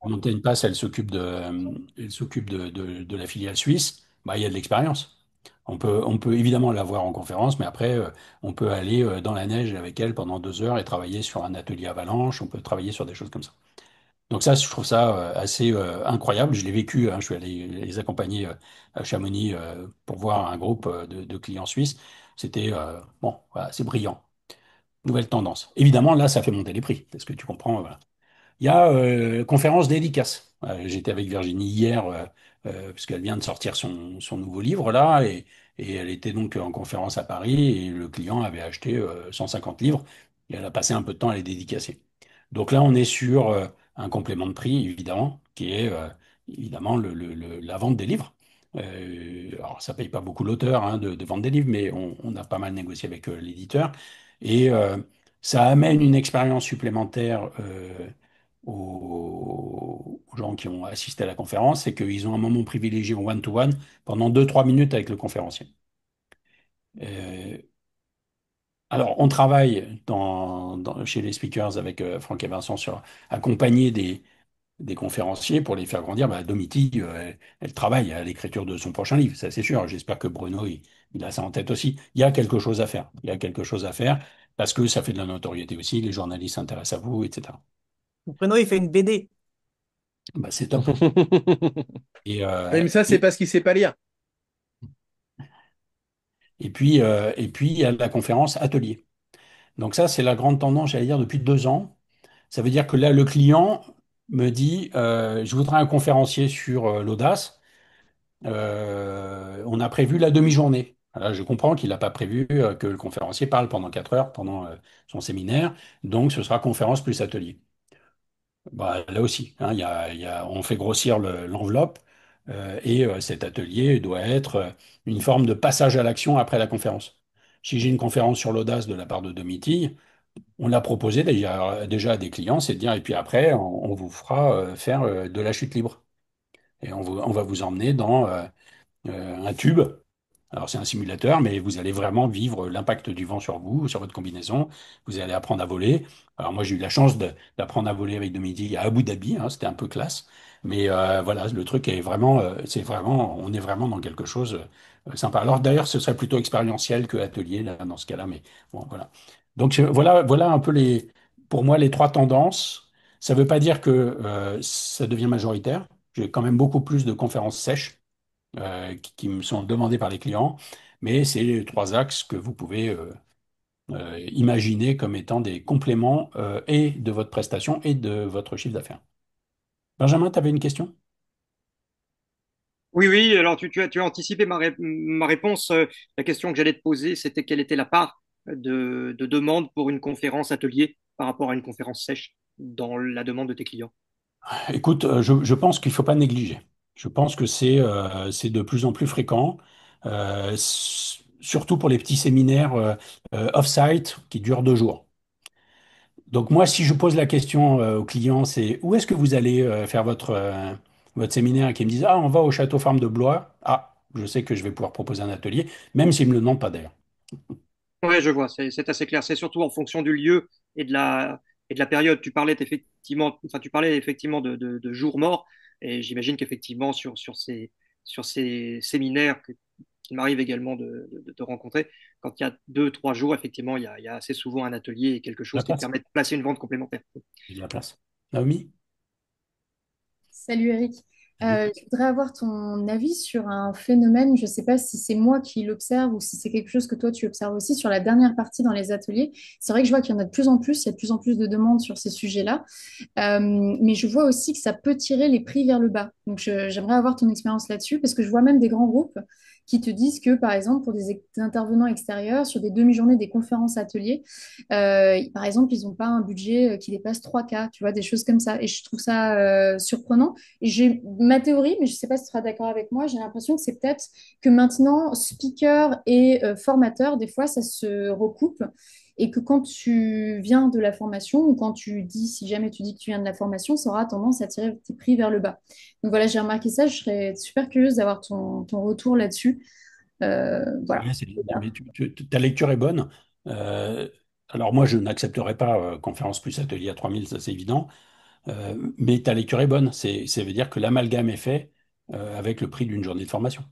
S3: Mountain Pass, elle s'occupe de la filiale suisse. Bah, il y a de l'expérience. On peut évidemment la voir en conférence, mais après, on peut aller dans la neige avec elle pendant 2 heures et travailler sur un atelier avalanche. On peut travailler sur des choses comme ça. Donc ça, je trouve ça assez incroyable. Je l'ai vécu, hein, je suis allé les accompagner à Chamonix pour voir un groupe de clients suisses. C'était bon, voilà, c'est brillant. Nouvelle tendance. Évidemment, là, ça fait monter les prix, parce que tu comprends. Voilà. Il y a conférence dédicace. J'étais avec Virginie hier, parce qu'elle vient de sortir son nouveau livre là, et elle était donc en conférence à Paris, et le client avait acheté 150 livres. Et elle a passé un peu de temps à les dédicacer. Donc là, on est sur un complément de prix, évidemment, qui est évidemment la vente des livres. Alors, ça paye pas beaucoup l'auteur hein, de vendre des livres, mais on a pas mal négocié avec l'éditeur. Et ça amène une expérience supplémentaire aux gens qui ont assisté à la conférence, c'est qu'ils ont un moment privilégié en one-to-one pendant 2-3 minutes avec le conférencier. Euh, alors, on travaille chez les speakers avec Franck et Vincent sur accompagner des conférenciers pour les faire grandir. Bah, Domiti, elle travaille à l'écriture de son prochain livre, ça c'est sûr. J'espère que Bruno, il a ça en tête aussi. Il y a quelque chose à faire. Il y a quelque chose à faire parce que ça fait de la notoriété aussi. Les journalistes s'intéressent à vous, etc.
S9: Bruno, il fait une BD.
S3: Bah, c'est top. Et,
S8: Oui, mais ça, c'est parce qu'il sait pas lire.
S3: et puis, il y a la conférence atelier. Donc ça, c'est la grande tendance, j'allais dire, depuis 2 ans. Ça veut dire que là, le client me dit, je voudrais un conférencier sur l'audace. On a prévu la demi-journée. Là, je comprends qu'il n'a pas prévu que le conférencier parle pendant 4 heures pendant son séminaire. Donc, ce sera conférence plus atelier. Bah, là aussi, hein, on fait grossir l'enveloppe et cet atelier doit être une forme de passage à l'action après la conférence. Si j'ai une conférence sur l'audace de la part de Domiti, on l'a proposé déjà à des clients, c'est de dire, et puis après, on vous fera faire de la chute libre. Et on va vous emmener dans un tube. Alors c'est un simulateur, mais vous allez vraiment vivre l'impact du vent sur vous, sur votre combinaison. Vous allez apprendre à voler. Alors moi j'ai eu la chance d'apprendre à voler avec Dominique à Abu Dhabi, hein, c'était un peu classe. Mais voilà, le truc est vraiment, on est vraiment dans quelque chose sympa. Alors d'ailleurs, ce serait plutôt expérientiel que atelier là, dans ce cas-là, mais bon, voilà. Donc voilà un peu pour moi les trois tendances. Ça ne veut pas dire que ça devient majoritaire. J'ai quand même beaucoup plus de conférences sèches qui me sont demandés par les clients, mais c'est les trois axes que vous pouvez imaginer comme étant des compléments et de votre prestation et de votre chiffre d'affaires. Benjamin, tu avais une question?
S12: Oui, oui, alors tu as anticipé ma réponse. La question que j'allais te poser, c'était quelle était la part de demande pour une conférence atelier par rapport à une conférence sèche dans la demande de tes clients.
S3: Écoute, je pense qu'il ne faut pas négliger. Je pense que c'est de plus en plus fréquent, surtout pour les petits séminaires off-site qui durent 2 jours. Donc moi, si je pose la question aux clients, c'est où est-ce que vous allez faire votre séminaire et qu'ils me disent, ah, on va au Château Farm de Blois. Ah, je sais que je vais pouvoir proposer un atelier, même s'ils ne me le demandent pas d'ailleurs.
S12: Oui, je vois, c'est assez clair. C'est surtout en fonction du lieu et de la période. Tu parlais effectivement de jours morts, et j'imagine qu'effectivement sur ces séminaires qu'il m'arrive également de rencontrer, quand il y a 2, 3 jours, effectivement, il y a assez souvent un atelier et quelque
S3: La
S12: chose qui
S3: place.
S12: permet de placer une vente complémentaire.
S3: J'ai de la place. Naomi?
S15: Salut Eric.
S3: Salut.
S15: Je voudrais avoir ton avis sur un phénomène, je ne sais pas si c'est moi qui l'observe ou si c'est quelque chose que toi tu observes aussi sur la dernière partie dans les ateliers. C'est vrai que je vois qu'il y en a de plus en plus, il y a de plus en plus de demandes sur ces sujets-là. Mais je vois aussi que ça peut tirer les prix vers le bas. Donc j'aimerais avoir ton expérience là-dessus parce que je vois même des grands groupes qui te disent que, par exemple, pour des intervenants extérieurs, sur des demi-journées, des conférences ateliers, par exemple, ils n'ont pas un budget qui dépasse 3K, tu vois, des choses comme ça. Et je trouve ça surprenant. Et j'ai ma théorie, mais je ne sais pas si tu seras d'accord avec moi, j'ai l'impression que c'est peut-être que maintenant, speaker et formateur, des fois, ça se recoupe et que quand tu viens de la formation ou quand tu dis, si jamais tu dis que tu viens de la formation, ça aura tendance à tirer tes prix vers le bas. Donc voilà, j'ai remarqué ça, je serais super curieuse d'avoir ton retour là-dessus. Voilà.
S3: Ouais, mais ta lecture est bonne. Euh, alors moi, je n'accepterai pas conférence plus atelier à 3000, ça c'est évident. Mais ta lecture est bonne. Ça veut dire que l'amalgame est fait avec le prix d'une journée de formation.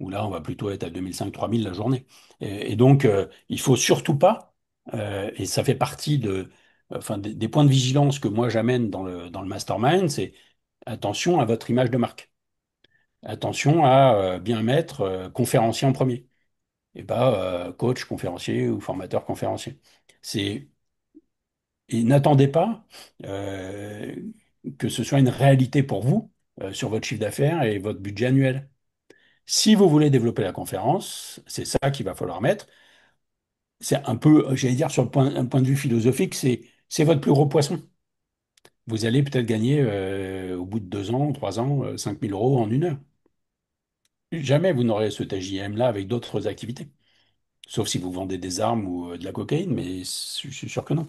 S3: Où là, on va plutôt être à 2005-3000 la journée. Et donc, il faut surtout pas, et ça fait partie enfin, des points de vigilance que moi j'amène dans le mastermind, c'est attention à votre image de marque. Attention à bien mettre conférencier en premier, et pas coach conférencier ou formateur conférencier. C'est, et n'attendez pas euh, que ce soit une réalité pour vous sur votre chiffre d'affaires et votre budget annuel. Si vous voulez développer la conférence, c'est ça qu'il va falloir mettre. c'est un peu, j'allais dire, sur un point de vue philosophique, c'est votre plus gros poisson. Vous allez peut-être gagner, au bout de 2 ans, 3 ans, 5 000 € en 1 heure. Jamais vous n'aurez ce TJM-là avec d'autres activités. Sauf si vous vendez des armes ou de la cocaïne, mais je suis sûr que non.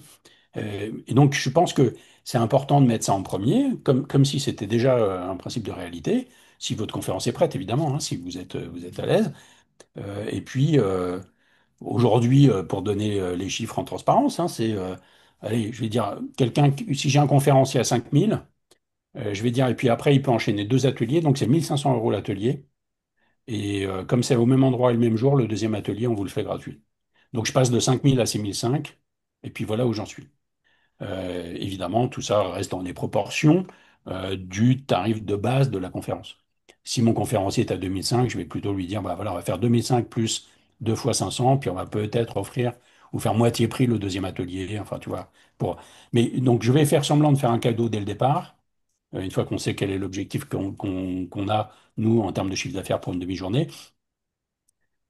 S3: Et donc, je pense que c'est important de mettre ça en premier, comme si c'était déjà un principe de réalité. Si votre conférence est prête, évidemment, hein, si vous êtes à l'aise. Et puis, aujourd'hui, pour donner les chiffres en transparence, hein, allez, je vais dire, si j'ai un conférencier à 5 000, je vais dire, et puis après, il peut enchaîner 2 ateliers, donc c'est 1 500 € l'atelier. Et comme c'est au même endroit et le même jour, le deuxième atelier, on vous le fait gratuit. Donc je passe de 5 000 à 6 500, et puis voilà où j'en suis. Évidemment, tout ça reste dans les proportions du tarif de base de la conférence. Si mon conférencier est à 2005, je vais plutôt lui dire, bah voilà, on va faire 2005 plus 2 fois 500, puis on va peut-être offrir ou faire moitié prix le deuxième atelier. Enfin, tu vois. Mais donc, je vais faire semblant de faire un cadeau dès le départ, une fois qu'on sait quel est l'objectif qu'on a, nous, en termes de chiffre d'affaires pour une demi-journée,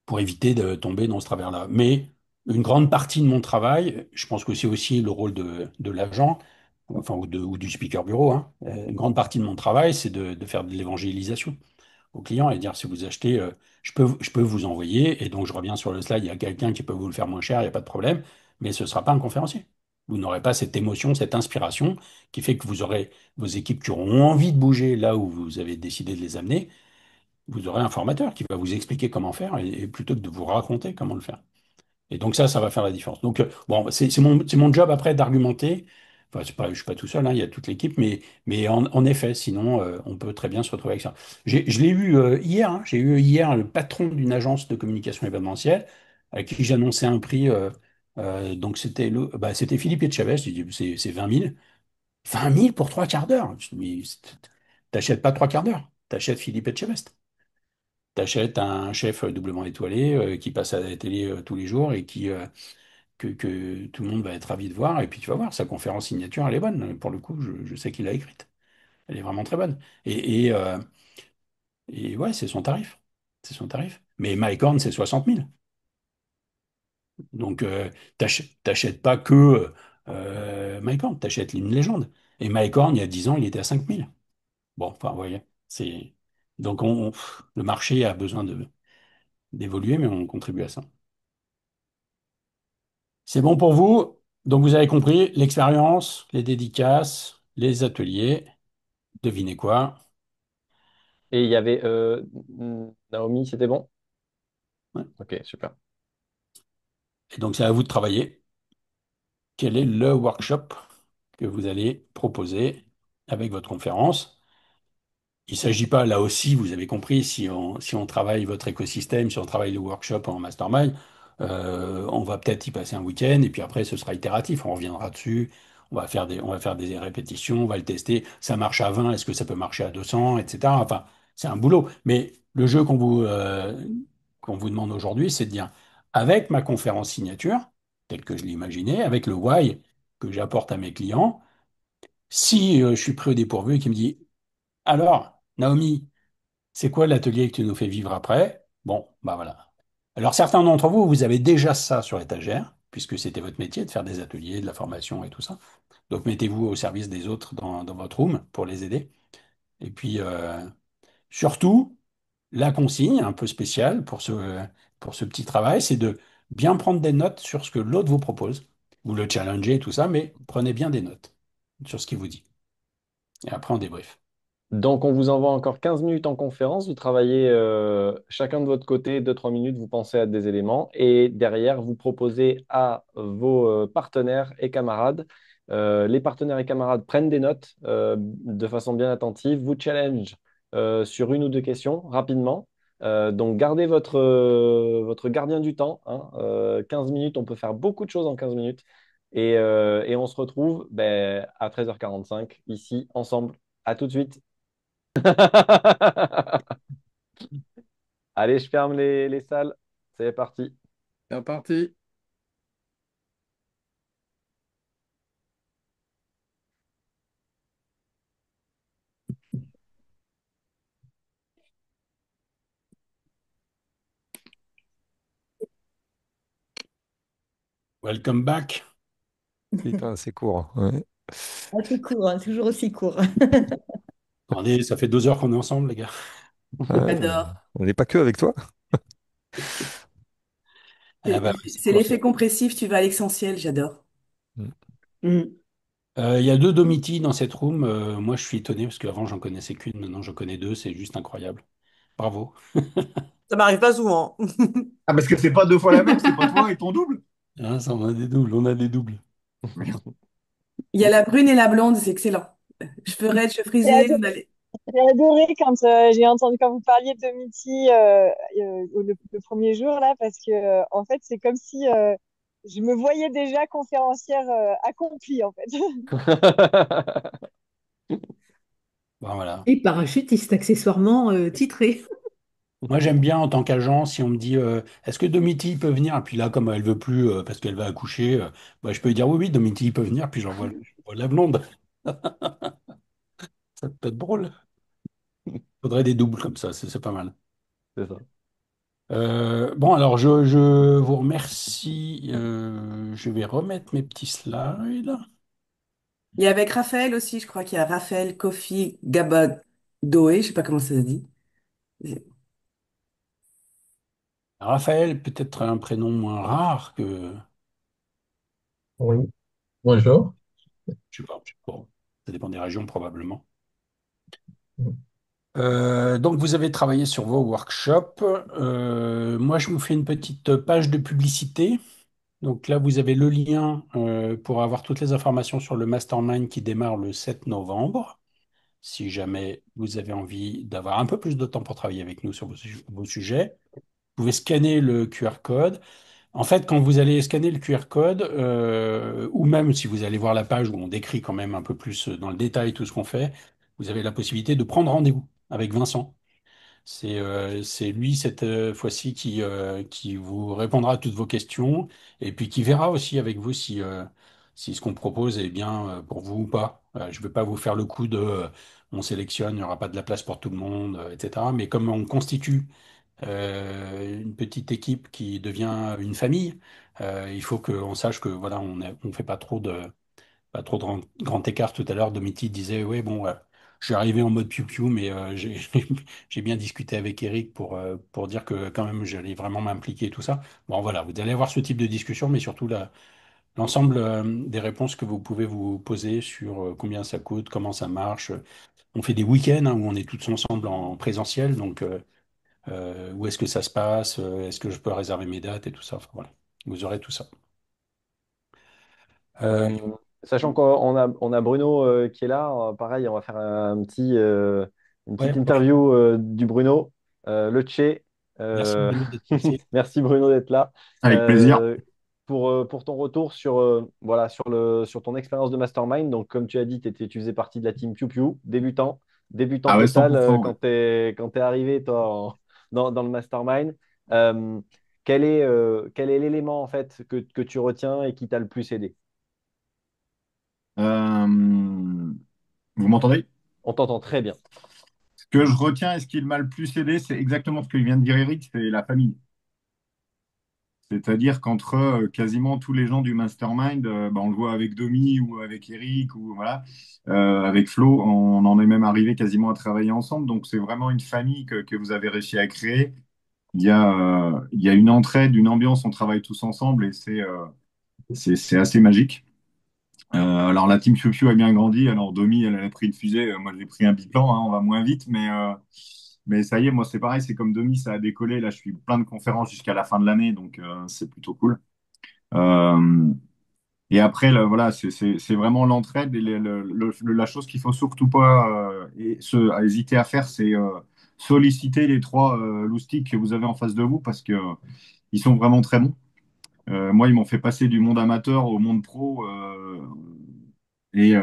S3: pour éviter de tomber dans ce travers-là. Mais une grande partie de mon travail, je pense que c'est aussi le rôle de l'agent, enfin, ou du speaker bureau, hein. Une grande partie de mon travail, c'est de faire de l'évangélisation aux clients et dire si vous achetez, je peux vous envoyer, et donc je reviens sur le slide, il y a quelqu'un qui peut vous le faire moins cher, il n'y a pas de problème, mais ce ne sera pas un conférencier. Vous n'aurez pas cette émotion, cette inspiration qui fait que vous aurez vos équipes qui auront envie de bouger là où vous avez décidé de les amener. Vous aurez un formateur qui va vous expliquer comment faire et plutôt que de vous raconter comment le faire. Et donc ça va faire la différence. Donc bon, c'est mon job après d'argumenter. Enfin, je suis pas tout seul, hein, il y a toute l'équipe, mais en effet, sinon on peut très bien se retrouver avec ça. Je l'ai eu hier, hein, j'ai eu hier le patron d'une agence de communication événementielle à qui j'annonçais un prix. Donc c'était Philippe Etchebest, j'ai dit c'est 20 000. 20 000 pour 3 quarts d'heure. Je dis, mais t'achètes pas 3 quarts d'heure, t'achètes Philippe Etchebest. T'achètes un chef doublement étoilé qui passe à la télé tous les jours et que tout le monde va être ravi de voir. Et puis tu vas voir, sa conférence signature, elle est bonne. Pour le coup, je sais qu'il l'a écrite. Elle est vraiment très bonne. Et ouais, c'est son tarif. C'est son tarif. Mais Mike Horn, c'est 60 000. Donc, t'achètes pas que Mike Horn, t'achètes une légende. Et Mike Horn, il y a 10 ans, il était à 5 000. Bon, enfin, vous voyez, c'est. Donc, le marché a besoin d'évoluer, mais on contribue à ça. C'est bon pour vous? Donc vous avez compris, l'expérience, les dédicaces, les ateliers. Devinez quoi?
S1: Et il y avait Naomi, c'était bon?
S3: Ouais.
S1: Ok, super.
S3: Et donc c'est à vous de travailler. Quel est le workshop que vous allez proposer avec votre conférence? Il ne s'agit pas, là aussi, vous avez compris, si on travaille votre écosystème, si on travaille le workshop en mastermind, on va peut-être y passer un week-end et puis après, ce sera itératif. On reviendra dessus, on va faire des répétitions, on va le tester. Ça marche à 20, est-ce que ça peut marcher à 200, etc. Enfin, c'est un boulot. Mais le jeu qu'on vous demande aujourd'hui, c'est de dire, avec ma conférence signature, telle que je l'ai imaginée, avec le why que j'apporte à mes clients, si je suis pris au dépourvu et qui me dit, alors, Naomi, c'est quoi l'atelier que tu nous fais vivre après? Bon, bah voilà. Alors certains d'entre vous, vous avez déjà ça sur l'étagère, puisque c'était votre métier de faire des ateliers, de la formation et tout ça. Donc mettez-vous au service des autres dans votre room pour les aider. Et puis surtout, la consigne un peu spéciale pour ce petit travail, c'est de bien prendre des notes sur ce que l'autre vous propose. Vous le challengez et tout ça, mais prenez bien des notes sur ce qu'il vous dit. Et après, on débrief.
S1: Donc, on vous envoie encore 15 minutes en conférence. Vous travaillez chacun de votre côté, 2-3 minutes, vous pensez à des éléments. Et derrière, vous proposez à vos partenaires et camarades. Les partenaires et camarades prennent des notes de façon bien attentive, vous challenge sur une ou deux questions rapidement. Donc, gardez votre gardien du temps, hein. 15 minutes, on peut faire beaucoup de choses en 15 minutes. Et on se retrouve ben, à 13h45 ici, ensemble. À tout de suite. Allez, je ferme les salles. C'est parti.
S8: C'est parti.
S3: Welcome back.
S16: Putain, c'est court. Ouais.
S6: Ah, c'est court, hein, toujours aussi court.
S3: Attendez, ça fait 2 heures qu'on est ensemble, les gars.
S16: Ouais,
S9: J'adore.
S16: on n'est pas que avec toi.
S3: Ah bah oui, c'est
S9: C'est
S3: pour
S9: l'effet
S3: ça.
S9: compressif, tu vas à l'essentiel, j'adore.
S16: Mm.
S6: Mm.
S3: Il y a 2 Domiti dans cette room. Moi, je suis étonné parce qu'avant, j'en connaissais qu'une. Maintenant, j'en connais 2. C'est juste incroyable. Bravo.
S9: Ça m'arrive pas souvent.
S14: Ah, parce que c'est pas 2 fois la même, c'est pas toi et ton double?
S3: Ah, ça, on a des doubles. On a des doubles.
S14: Merde.
S9: Il y a la brune et la blonde, c'est excellent. Cheveux raides, cheveux
S17: J'ai
S9: frisés,
S17: adoré,
S9: on a les-
S17: j'ai adoré quand j'ai entendu quand vous parliez de Mitty le premier jour là, parce que en fait c'est comme si je me voyais déjà conférencière accomplie en fait.
S3: Bon, voilà.
S13: Et parachutiste accessoirement titré.
S3: Moi, j'aime bien en tant qu'agent, si on me dit est-ce que Domiti peut venir? Et puis là, comme elle veut plus parce qu'elle va accoucher, bah, je peux lui dire oui, oui, Domiti peut venir. Puis j'envoie la blonde. Ça peut être drôle. Faudrait des doubles comme ça, c'est pas mal.
S1: C'est ça.
S3: Bon, alors je vous remercie. Je vais remettre mes petits slides.
S9: Il y a avec Raphaël aussi, je crois qu'il y a Raphaël Kofi Gabadoé, je sais pas comment ça se dit.
S3: Raphaël, peut-être un prénom moins rare que,
S18: Oui, bonjour.
S3: je sais pas, bon, ça dépend des régions probablement.
S18: Mm.
S3: Donc vous avez travaillé sur vos workshops. Moi, je vous fais une petite page de publicité. Donc là, vous avez le lien pour avoir toutes les informations sur le mastermind qui démarre le 7 novembre. Si jamais vous avez envie d'avoir un peu plus de temps pour travailler avec nous sur vos sujets, vous pouvez scanner le QR code. En fait, quand vous allez scanner le QR code, ou même si vous allez voir la page où on décrit quand même un peu plus dans le détail tout ce qu'on fait, vous avez la possibilité de prendre rendez-vous avec Vincent. C'est lui cette fois-ci qui vous répondra à toutes vos questions et puis qui verra aussi avec vous si ce qu'on propose est bien pour vous ou pas. Je ne vais pas vous faire le coup de on sélectionne, il n'y aura pas de la place pour tout le monde, etc. Mais comme on constitue une petite équipe qui devient une famille, il faut qu'on sache que voilà, on fait pas trop de grand écart. Tout à l'heure, Domiti disait, oui, bon, je suis arrivé en mode piou-piou, mais j'ai bien discuté avec Eric pour dire que quand même, j'allais vraiment m'impliquer et tout ça. Bon, voilà, vous allez avoir ce type de discussion, mais surtout l'ensemble des réponses que vous pouvez vous poser sur combien ça coûte, comment ça marche. On fait des week-ends hein, où on est tous ensemble en présentiel, donc où est-ce que ça se passe, est-ce que je peux réserver mes dates et tout ça. Enfin, voilà, vous aurez tout ça. Euh,
S1: Euh, Sachant qu'on a Bruno qui est là, pareil, on va faire une
S3: ouais,
S1: petite interview du Bruno, le Tché.
S3: merci
S1: Euh,
S3: Bruno d'être passé.
S1: Merci Bruno d'être là.
S14: Avec plaisir.
S1: Euh, pour ton retour sur, voilà, sur ton expérience de mastermind. Donc, comme tu as dit, tu faisais partie de la team Piu Piu, débutant
S14: Ah ouais,
S1: total
S14: 100%, ouais.
S1: quand tu es arrivé toi, dans le mastermind. Euh, quel est l'élément en fait que tu retiens et qui t'a le plus aidé?
S14: Vous m'entendez?
S1: On t'entend très bien.
S14: Ce que je retiens et ce qui m'a le plus aidé, c'est exactement ce que vient de dire Eric, c'est la famille. C'est-à-dire qu'entre quasiment tous les gens du mastermind, bah, on le voit avec Domi ou avec Eric ou voilà, avec Flo, on en est même arrivé quasiment à travailler ensemble. Donc c'est vraiment une famille que vous avez réussi à créer. Il y a une entraide, une ambiance, on travaille tous ensemble et c'est assez magique. Alors la team Piu Piu a bien grandi. Alors Domi, elle a pris une fusée. Moi, j'ai pris un biplan. Hein, on va moins vite, mais ça y est, moi c'est pareil. C'est comme Domi, ça a décollé. Là, je suis plein de conférences jusqu'à la fin de l'année, donc c'est plutôt cool. Euh, et après, là, voilà, c'est vraiment l'entraide et la chose qu'il faut surtout pas hésiter à faire, c'est solliciter les trois loustiques que vous avez en face de vous parce que ils sont vraiment très bons. Moi, ils m'ont fait passer du monde amateur au monde pro. Et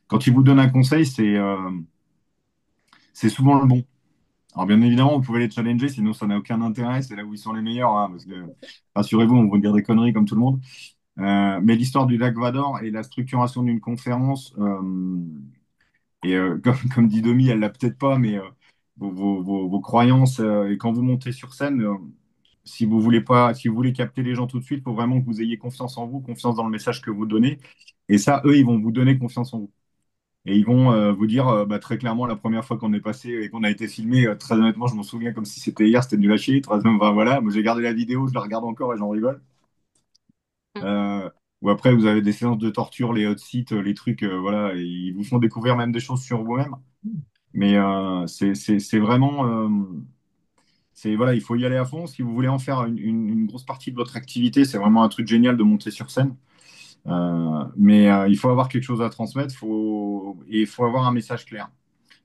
S14: quand ils vous donnent un conseil, c'est souvent le bon. Alors, bien évidemment, vous pouvez les challenger, sinon ça n'a aucun intérêt. C'est là où ils sont les meilleurs. Hein, parce que, rassurez-vous, on va dire des conneries comme tout le monde. Mais l'histoire du lac Vador et la structuration d'une conférence, comme dit Domi, elle l'a peut-être pas, mais vos croyances, et quand vous montez sur scène, si vous voulez pas, si vous voulez capter les gens tout de suite, il faut vraiment que vous ayez confiance en vous, confiance dans le message que vous donnez. Et ça, eux, ils vont vous donner confiance en vous. Et ils vont vous dire bah, très clairement la première fois qu'on est passé et qu'on a été filmé, très honnêtement, je m'en souviens comme si c'était hier, c'était nul à chier. Enfin, voilà, moi j'ai gardé la vidéo, je la regarde encore et j'en rigole. Euh, ou après, vous avez des séances de torture, les hot seats, les trucs, voilà, et ils vous font découvrir même des choses sur vous-même. Mais c'est vraiment, voilà, il faut y aller à fond. Si vous voulez en faire une grosse partie de votre activité, c'est vraiment un truc génial de monter sur scène. Mais il faut avoir quelque chose à transmettre, et il faut avoir un message clair.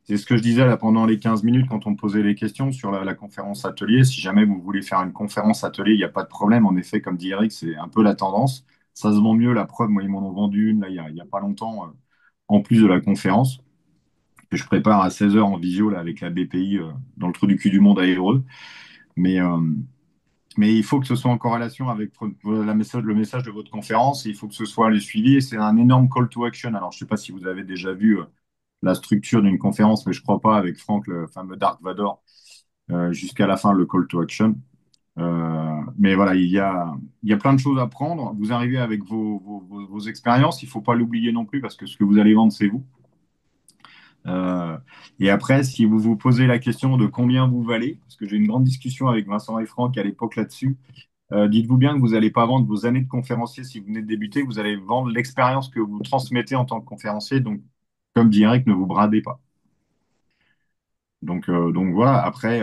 S14: C'est ce que je disais là pendant les 15 minutes quand on me posait les questions sur la conférence atelier. Si jamais vous voulez faire une conférence atelier, il n'y a pas de problème. En effet, comme dit Eric, c'est un peu la tendance. Ça se vend mieux. La preuve, moi, ils m'en ont vendu une là, il y a pas longtemps, en plus de la conférence que je prépare à 16 heures en visio là, avec la BPI dans le trou du cul du monde à Évreux. Mais, euh, mais il faut que ce soit en corrélation avec le message de votre conférence. Et il faut que ce soit le suivi. Et c'est un énorme call to action. Alors, je ne sais pas si vous avez déjà vu la structure d'une conférence, mais je crois pas, avec Franck, le fameux Dark Vador, jusqu'à la fin, le call to action. Mais voilà, il y a plein de choses à prendre. Vous arrivez avec vos expériences, il ne faut pas l'oublier non plus, parce que ce que vous allez vendre, c'est vous. Euh, et après, si vous vous posez la question de combien vous valez, parce que j'ai eu une grande discussion avec Vincent et Franck à l'époque là-dessus, dites-vous bien que vous n'allez pas vendre vos années de conférencier si vous venez de débuter, vous allez vendre l'expérience que vous transmettez en tant que conférencier. Donc, comme dit Eric, ne vous bradez pas. Donc voilà, après,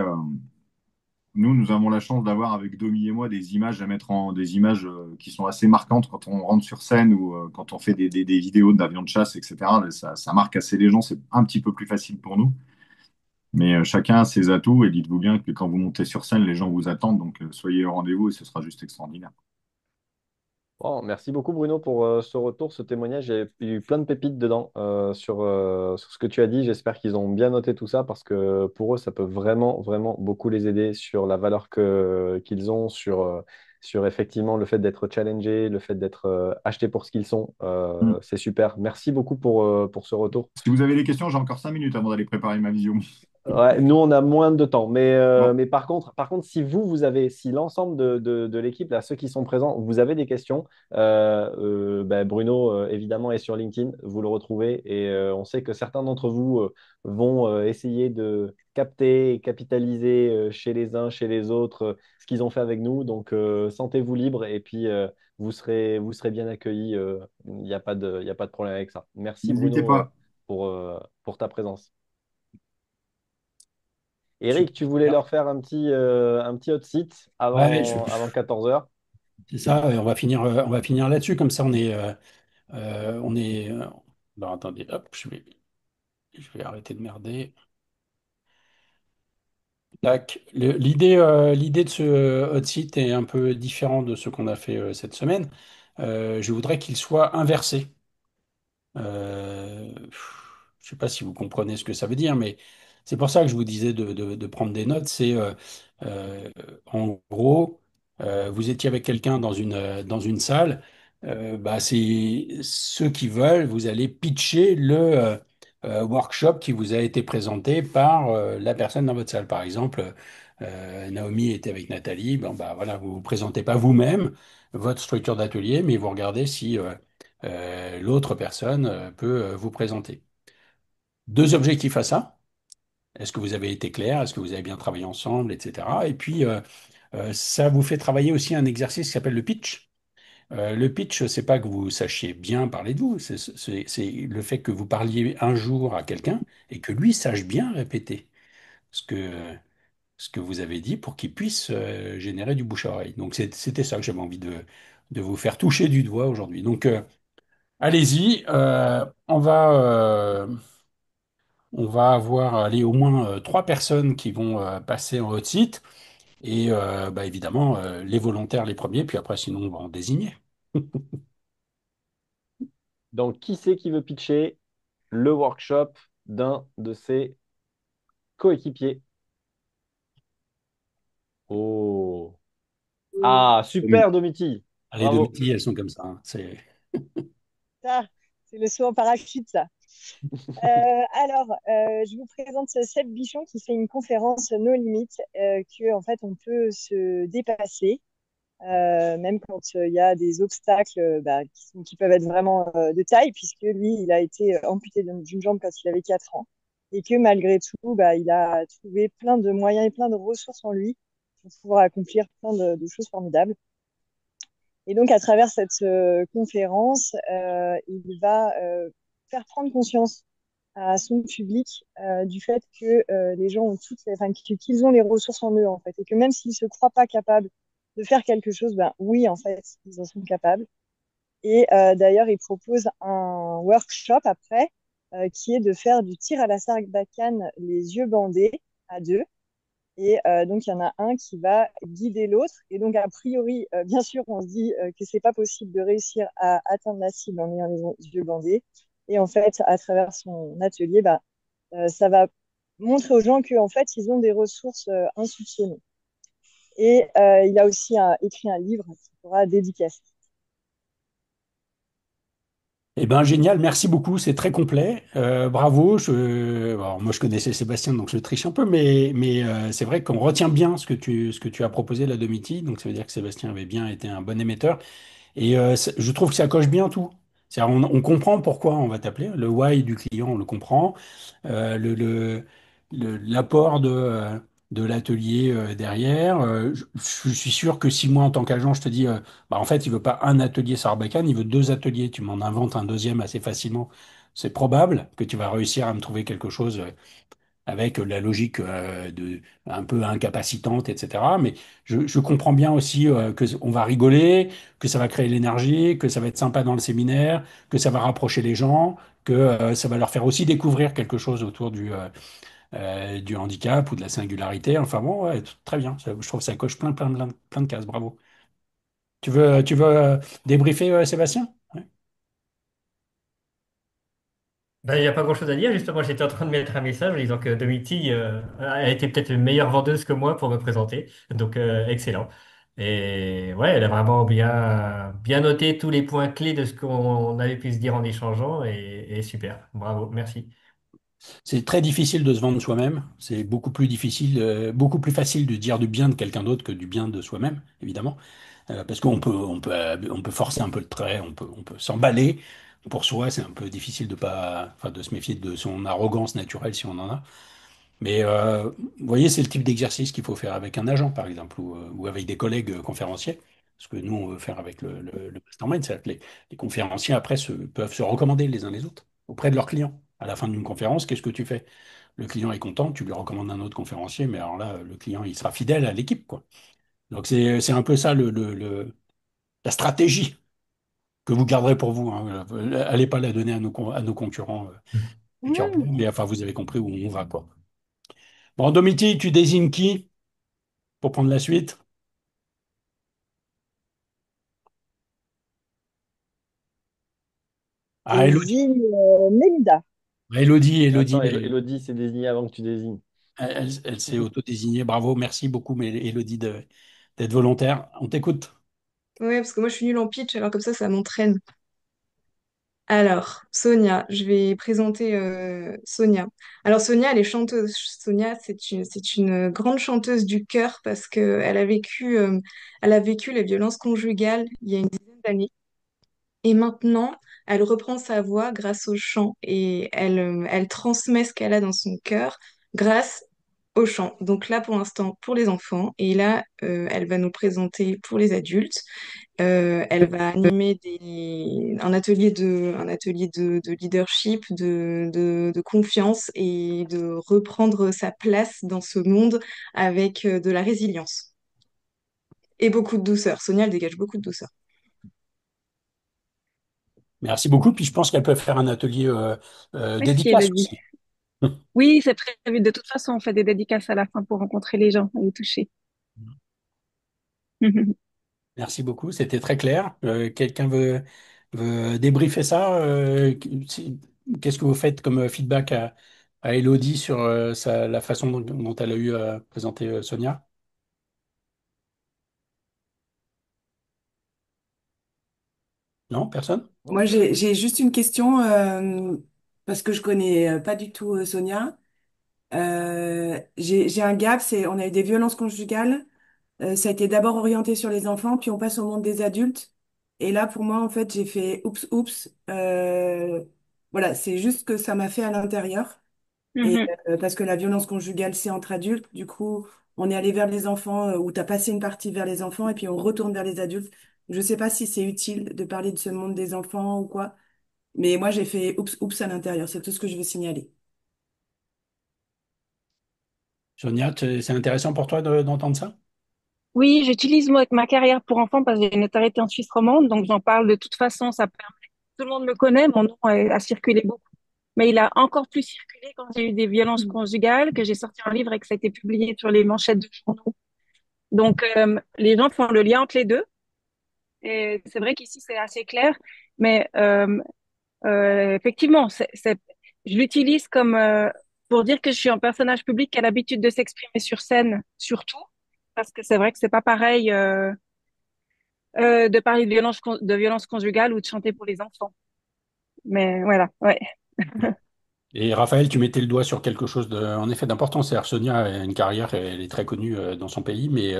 S14: nous avons la chance d'avoir avec Domi et moi des images à mettre des images qui sont assez marquantes quand on rentre sur scène ou quand on fait des vidéos d'avions de chasse, etc. Ça marque assez les gens, c'est un petit peu plus facile pour nous. Mais chacun a ses atouts et dites-vous bien que quand vous montez sur scène, les gens vous attendent, donc soyez au rendez-vous et ce sera juste extraordinaire.
S1: Bon, merci beaucoup Bruno pour ce retour, ce témoignage. J'ai eu plein de pépites dedans sur ce que tu as dit. J'espère qu'ils ont bien noté tout ça parce que pour eux, ça peut vraiment, vraiment beaucoup les aider sur la valeur qu'ils ont, sur effectivement le fait d'être challengé, le fait d'être acheté pour ce qu'ils sont.
S14: Mm.
S1: C'est super. Merci beaucoup pour ce retour.
S14: Si vous avez des questions, j'ai encore 5 minutes avant d'aller préparer ma visio.
S1: Ouais, nous, on a moins de temps.
S14: Bon.
S1: Mais par contre, si l'ensemble de l'équipe, là, ceux qui sont présents, vous avez des questions, ben, Bruno, évidemment, est sur LinkedIn. Vous le retrouvez. Et on sait que certains d'entre vous vont essayer de capter et capitaliser chez les uns, chez les autres, ce qu'ils ont fait avec nous. Donc, sentez-vous libre et puis vous serez bien accueillis. Il n'y a pas il y a pas de problème avec ça. Merci,
S14: N'hésitez
S1: Bruno,
S14: pas.
S1: pour ta présence. Eric, tu voulais
S3: Super.
S1: leur faire un petit hot seat
S3: Ouais,
S1: avant 14 heures.
S3: c'est ça, on va finir là-dessus, comme ça on est. Alors, attendez, hop, je vais arrêter de merder. Tac. L'idée de ce hot seat est un peu différent de ce qu'on a fait cette semaine. Je voudrais qu'il soit inversé. Je ne sais pas si vous comprenez ce que ça veut dire, mais c'est pour ça que je vous disais de prendre des notes. Euh, En gros, vous étiez avec quelqu'un dans une salle. Bah, c'est ceux qui veulent, vous allez pitcher le workshop qui vous a été présenté par la personne dans votre salle. Par exemple, Naomi était avec Nathalie. Bon, bah, voilà, vous ne vous présentez pas vous-même votre structure d'atelier, mais vous regardez si l'autre personne peut vous présenter. Deux objectifs à ça. Est-ce que vous avez été clair? Est-ce que vous avez bien travaillé ensemble, etc. Et puis, ça vous fait travailler aussi un exercice qui s'appelle le pitch. Le pitch, c'est pas que vous sachiez bien parler de vous, c'est le fait que vous parliez un jour à quelqu'un et que lui sache bien répéter ce que, ce que vous avez dit pour qu'il puisse générer du bouche à oreille. Donc, c'était ça que j'avais envie de vous faire toucher du doigt aujourd'hui. Donc, allez-y, on va avoir allez, au moins trois personnes qui vont passer en hot site et bah, évidemment les volontaires les premiers, puis après sinon on va en désigner.
S1: Donc, qui c'est qui veut pitcher le workshop d'un de ses coéquipiers? Oh. Ah, super, Domiti.
S3: Les deux
S1: Bravo.
S3: petits, elles sont comme ça, hein.
S17: Ça, C'est le saut en parachute, ça. Je vous présente Seb Bichon qui fait une conférence No Limit, que en fait on peut se dépasser, même quand il y a des obstacles qui peuvent être vraiment de taille, puisque lui, il a été amputé d'une jambe quand il avait 4 ans, et que malgré tout, il a trouvé plein de moyens et plein de ressources en lui pour pouvoir accomplir plein de choses formidables. Et donc, à travers cette conférence, il va faire prendre conscience à son public du fait que les gens ont qu'ils ont les ressources en eux, en fait, et que même s'ils se croient pas capables de faire quelque chose, ben oui, en fait, ils en sont capables. Et d'ailleurs, il propose un workshop après qui est de faire du tir à la sarbacane les yeux bandés à deux. Et donc, il y en a un qui va guider l'autre. Et donc, a priori, bien sûr, on se dit que c'est pas possible de réussir à atteindre la cible en ayant les yeux bandés. Et en fait, à travers son atelier, ça va montrer aux gens qu'en fait, ils ont des ressources insoupçonnées. Et il a aussi écrit un livre qui sera dédicacé.
S3: Eh ben, génial, merci beaucoup, c'est très complet. Bravo. Alors, moi, je connaissais Sébastien, donc je triche un peu, mais c'est vrai qu'on retient bien ce que tu as proposé, la Domiti. Donc, ça veut dire que Sébastien avait bien été un bon émetteur. Et je trouve que ça coche bien tout. C'est-à-dire, on comprend pourquoi on va t'appeler. Le why du client, on le comprend. L'apport de l'atelier derrière. Je suis sûr que si moi, en tant qu'agent, je te dis, en fait, il veut pas un atelier Sarbacane, il veut deux ateliers. Tu m'en inventes un deuxième assez facilement. C'est probable que tu vas réussir à me trouver quelque chose avec la logique un peu incapacitante, etc. Mais je comprends bien aussi que on va rigoler, que ça va créer l'énergie, que ça va être sympa dans le séminaire, que ça va rapprocher les gens, que ça va leur faire aussi découvrir quelque chose autour du handicap ou de la singularité. Enfin bon, ouais, très bien. Je trouve que ça coche plein de cases. Bravo. Tu veux débriefer, Sébastien? Ouais.
S19: Ben, il n'y a pas grand-chose à dire. Justement, j'étais en train de mettre un message en disant que Domiti a été peut-être une meilleure vendeuse que moi pour me présenter. Donc, excellent. Et ouais, elle a vraiment bien noté tous les points clés de ce qu'on avait pu se dire en échangeant. Et super. Bravo. Merci.
S3: C'est très difficile de se vendre soi-même. C'est beaucoup plus difficile, beaucoup plus facile de dire du bien de quelqu'un d'autre que du bien de soi-même, évidemment. Parce qu'on peut forcer un peu le trait, on peut s'emballer. Pour soi, c'est un peu difficile de pas, enfin, de se méfier de son arrogance naturelle si on en a. Mais vous voyez, c'est le type d'exercice qu'il faut faire avec un agent, par exemple, ou avec des collègues conférenciers. Ce que nous, on veut faire avec le mastermind, c'est que les conférenciers, après, peuvent se recommander les uns les autres auprès de leurs clients. À la fin d'une conférence, qu'est-ce que tu fais? Le client est content, tu lui recommandes un autre conférencier, mais alors là, le client, il sera fidèle à l'équipe, quoi. Donc, c'est un peu ça la stratégie que vous garderez pour vous, hein. Allez pas la donner à nos concurrents futurs. Mais enfin, vous avez compris où on va, quoi. Bon, Domiti, tu désignes qui pour prendre la suite? Ah, Elodie.
S17: Désigne Mélida.
S3: Elodie,
S1: Attends, Elodie s'est désignée avant que tu désignes.
S3: elle s'est autodésignée. Bravo, merci beaucoup, mais Elodie, d'être volontaire. On t'écoute.
S20: Ouais, parce que moi je suis nulle en pitch, alors comme ça m'entraîne. Alors, Sonia, je vais présenter Sonia. Alors, Sonia, elle est chanteuse. Sonia, c'est une grande chanteuse du cœur parce qu'elle a vécu les violences conjugales il y a une dizaine d'années. Et maintenant, elle reprend sa voix grâce au chant et elle transmet ce qu'elle a dans son cœur grâce au chant. Donc là, pour l'instant, pour les enfants. Et là, elle va nous présenter pour les adultes. Elle va animer un atelier de leadership, de confiance et de reprendre sa place dans ce monde avec de la résilience et beaucoup de douceur. Sonia, elle dégage beaucoup de douceur.
S3: Merci beaucoup. Puis je pense qu'elle peut faire un atelier
S11: Merci,
S3: dédicace
S11: Elodie.
S3: aussi.
S11: Oui, c'est prévu. De toute façon, on fait des dédicaces à la fin pour rencontrer les gens et les toucher.
S3: Merci beaucoup, c'était très clair. Quelqu'un veut débriefer ça? Qu'est-ce que vous faites comme feedback à Elodie sur la façon dont elle a eu à présenter Sonia? Non, personne?
S21: Moi, j'ai juste une question parce que je connais pas du tout Sonia. J'ai un gap, on a eu des violences conjugales. Ça a été d'abord orienté sur les enfants, puis on passe au monde des adultes. Et là, pour moi, en fait, j'ai fait oups, oups. Voilà, c'est juste que ça m'a fait à l'intérieur. Et
S11: Mhm.
S21: parce que la violence conjugale, c'est entre adultes. Du coup, on est allé vers les enfants, ou t'as passé une partie vers les enfants, et puis on retourne vers les adultes. Je sais pas si c'est utile de parler de ce monde des enfants ou quoi. Mais moi, j'ai fait oups, oups à l'intérieur. C'est tout ce que je veux signaler.
S3: Sonia, c'est intéressant pour toi d'entendre ça?
S11: Oui, j'utilise moi avec ma carrière pour enfants parce que j'ai une notoriété en Suisse romande, donc j'en parle de toute façon. Ça permet. Tout le monde me connaît, mon nom a circulé beaucoup, mais il a encore plus circulé quand j'ai eu des violences conjugales, que j'ai sorti un livre et que ça a été publié sur les manchettes de journaux. Donc les gens font le lien entre les deux. Et c'est vrai qu'ici c'est assez clair, mais effectivement, je l'utilise comme pour dire que je suis un personnage public qui a l'habitude de s'exprimer sur scène, surtout, parce que c'est vrai que c'est pas pareil de parler de violence conjugale ou de chanter pour les enfants. Mais voilà, ouais.
S3: Et Raphaël, tu mettais le doigt sur quelque chose en effet d'important. C'est-à-dire, Sonia a une carrière, elle est très connue dans son pays, mais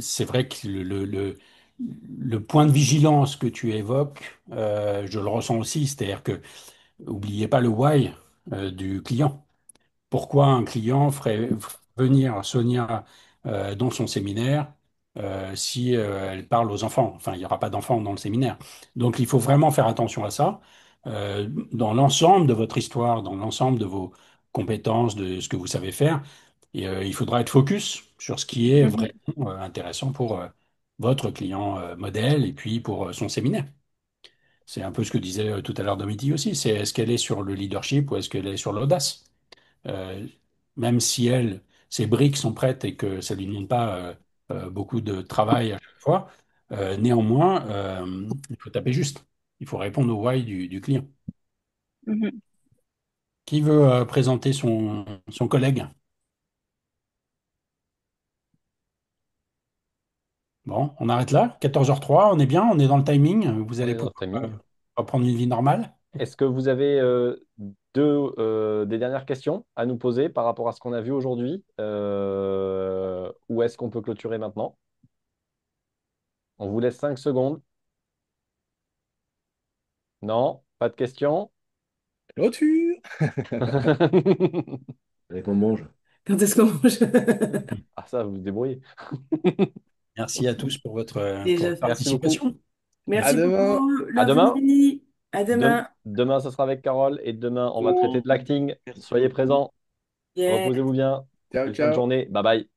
S3: c'est vrai que le point de vigilance que tu évoques, je le ressens aussi. C'est-à-dire que, oubliez pas le why du client. Pourquoi un client ferait venir Sonia dans son séminaire si elle parle aux enfants? Enfin, il n'y aura pas d'enfants dans le séminaire. Donc, il faut vraiment faire attention à ça. Dans l'ensemble de votre histoire, dans l'ensemble de vos compétences, de ce que vous savez faire, et, il faudra être focus sur ce qui est
S21: Mhm.
S3: vraiment intéressant pour votre client modèle et puis pour son séminaire. C'est un peu ce que disait tout à l'heure Domiti aussi. C'est est-ce qu'elle est sur le leadership ou est-ce qu'elle est sur l'audace? Euh, Même si elle, ses briques sont prêtes et que ça lui demande pas beaucoup de travail à chaque fois, néanmoins, il faut taper juste. Il faut répondre au why du client.
S11: Mhm.
S3: Qui veut présenter son collègue? Bon, on arrête là. 14h03, on est bien, on est dans le timing. Vous
S1: On
S3: allez
S1: est dans le
S3: pouvoir
S1: timing.
S3: reprendre une vie normale.
S1: Est-ce que vous avez des dernières questions à nous poser par rapport à ce qu'on a vu aujourd'hui, ou est-ce qu'on peut clôturer maintenant? On vous laisse 5 secondes. Non, pas de questions?
S8: Clôture! Allez, qu'on mange.
S21: Quand est-ce qu'on mange?
S1: Ah, ça, vous vous débrouillez.
S3: Merci à tous pour
S21: Déjà
S3: votre
S21: fait.
S1: Merci beaucoup.
S3: participation.
S8: À
S21: Merci
S8: demain.
S21: beaucoup,
S1: À demain.
S21: Lovely. À demain.
S1: Demain, ce sera avec Carole et demain, on va traiter de l'acting.
S5: Merci
S1: Soyez
S5: beaucoup.
S1: présents.
S21: Yeah.
S1: Reposez-vous bien.
S8: Ciao,
S1: Belle fin de
S8: ciao.
S1: journée. Bye bye.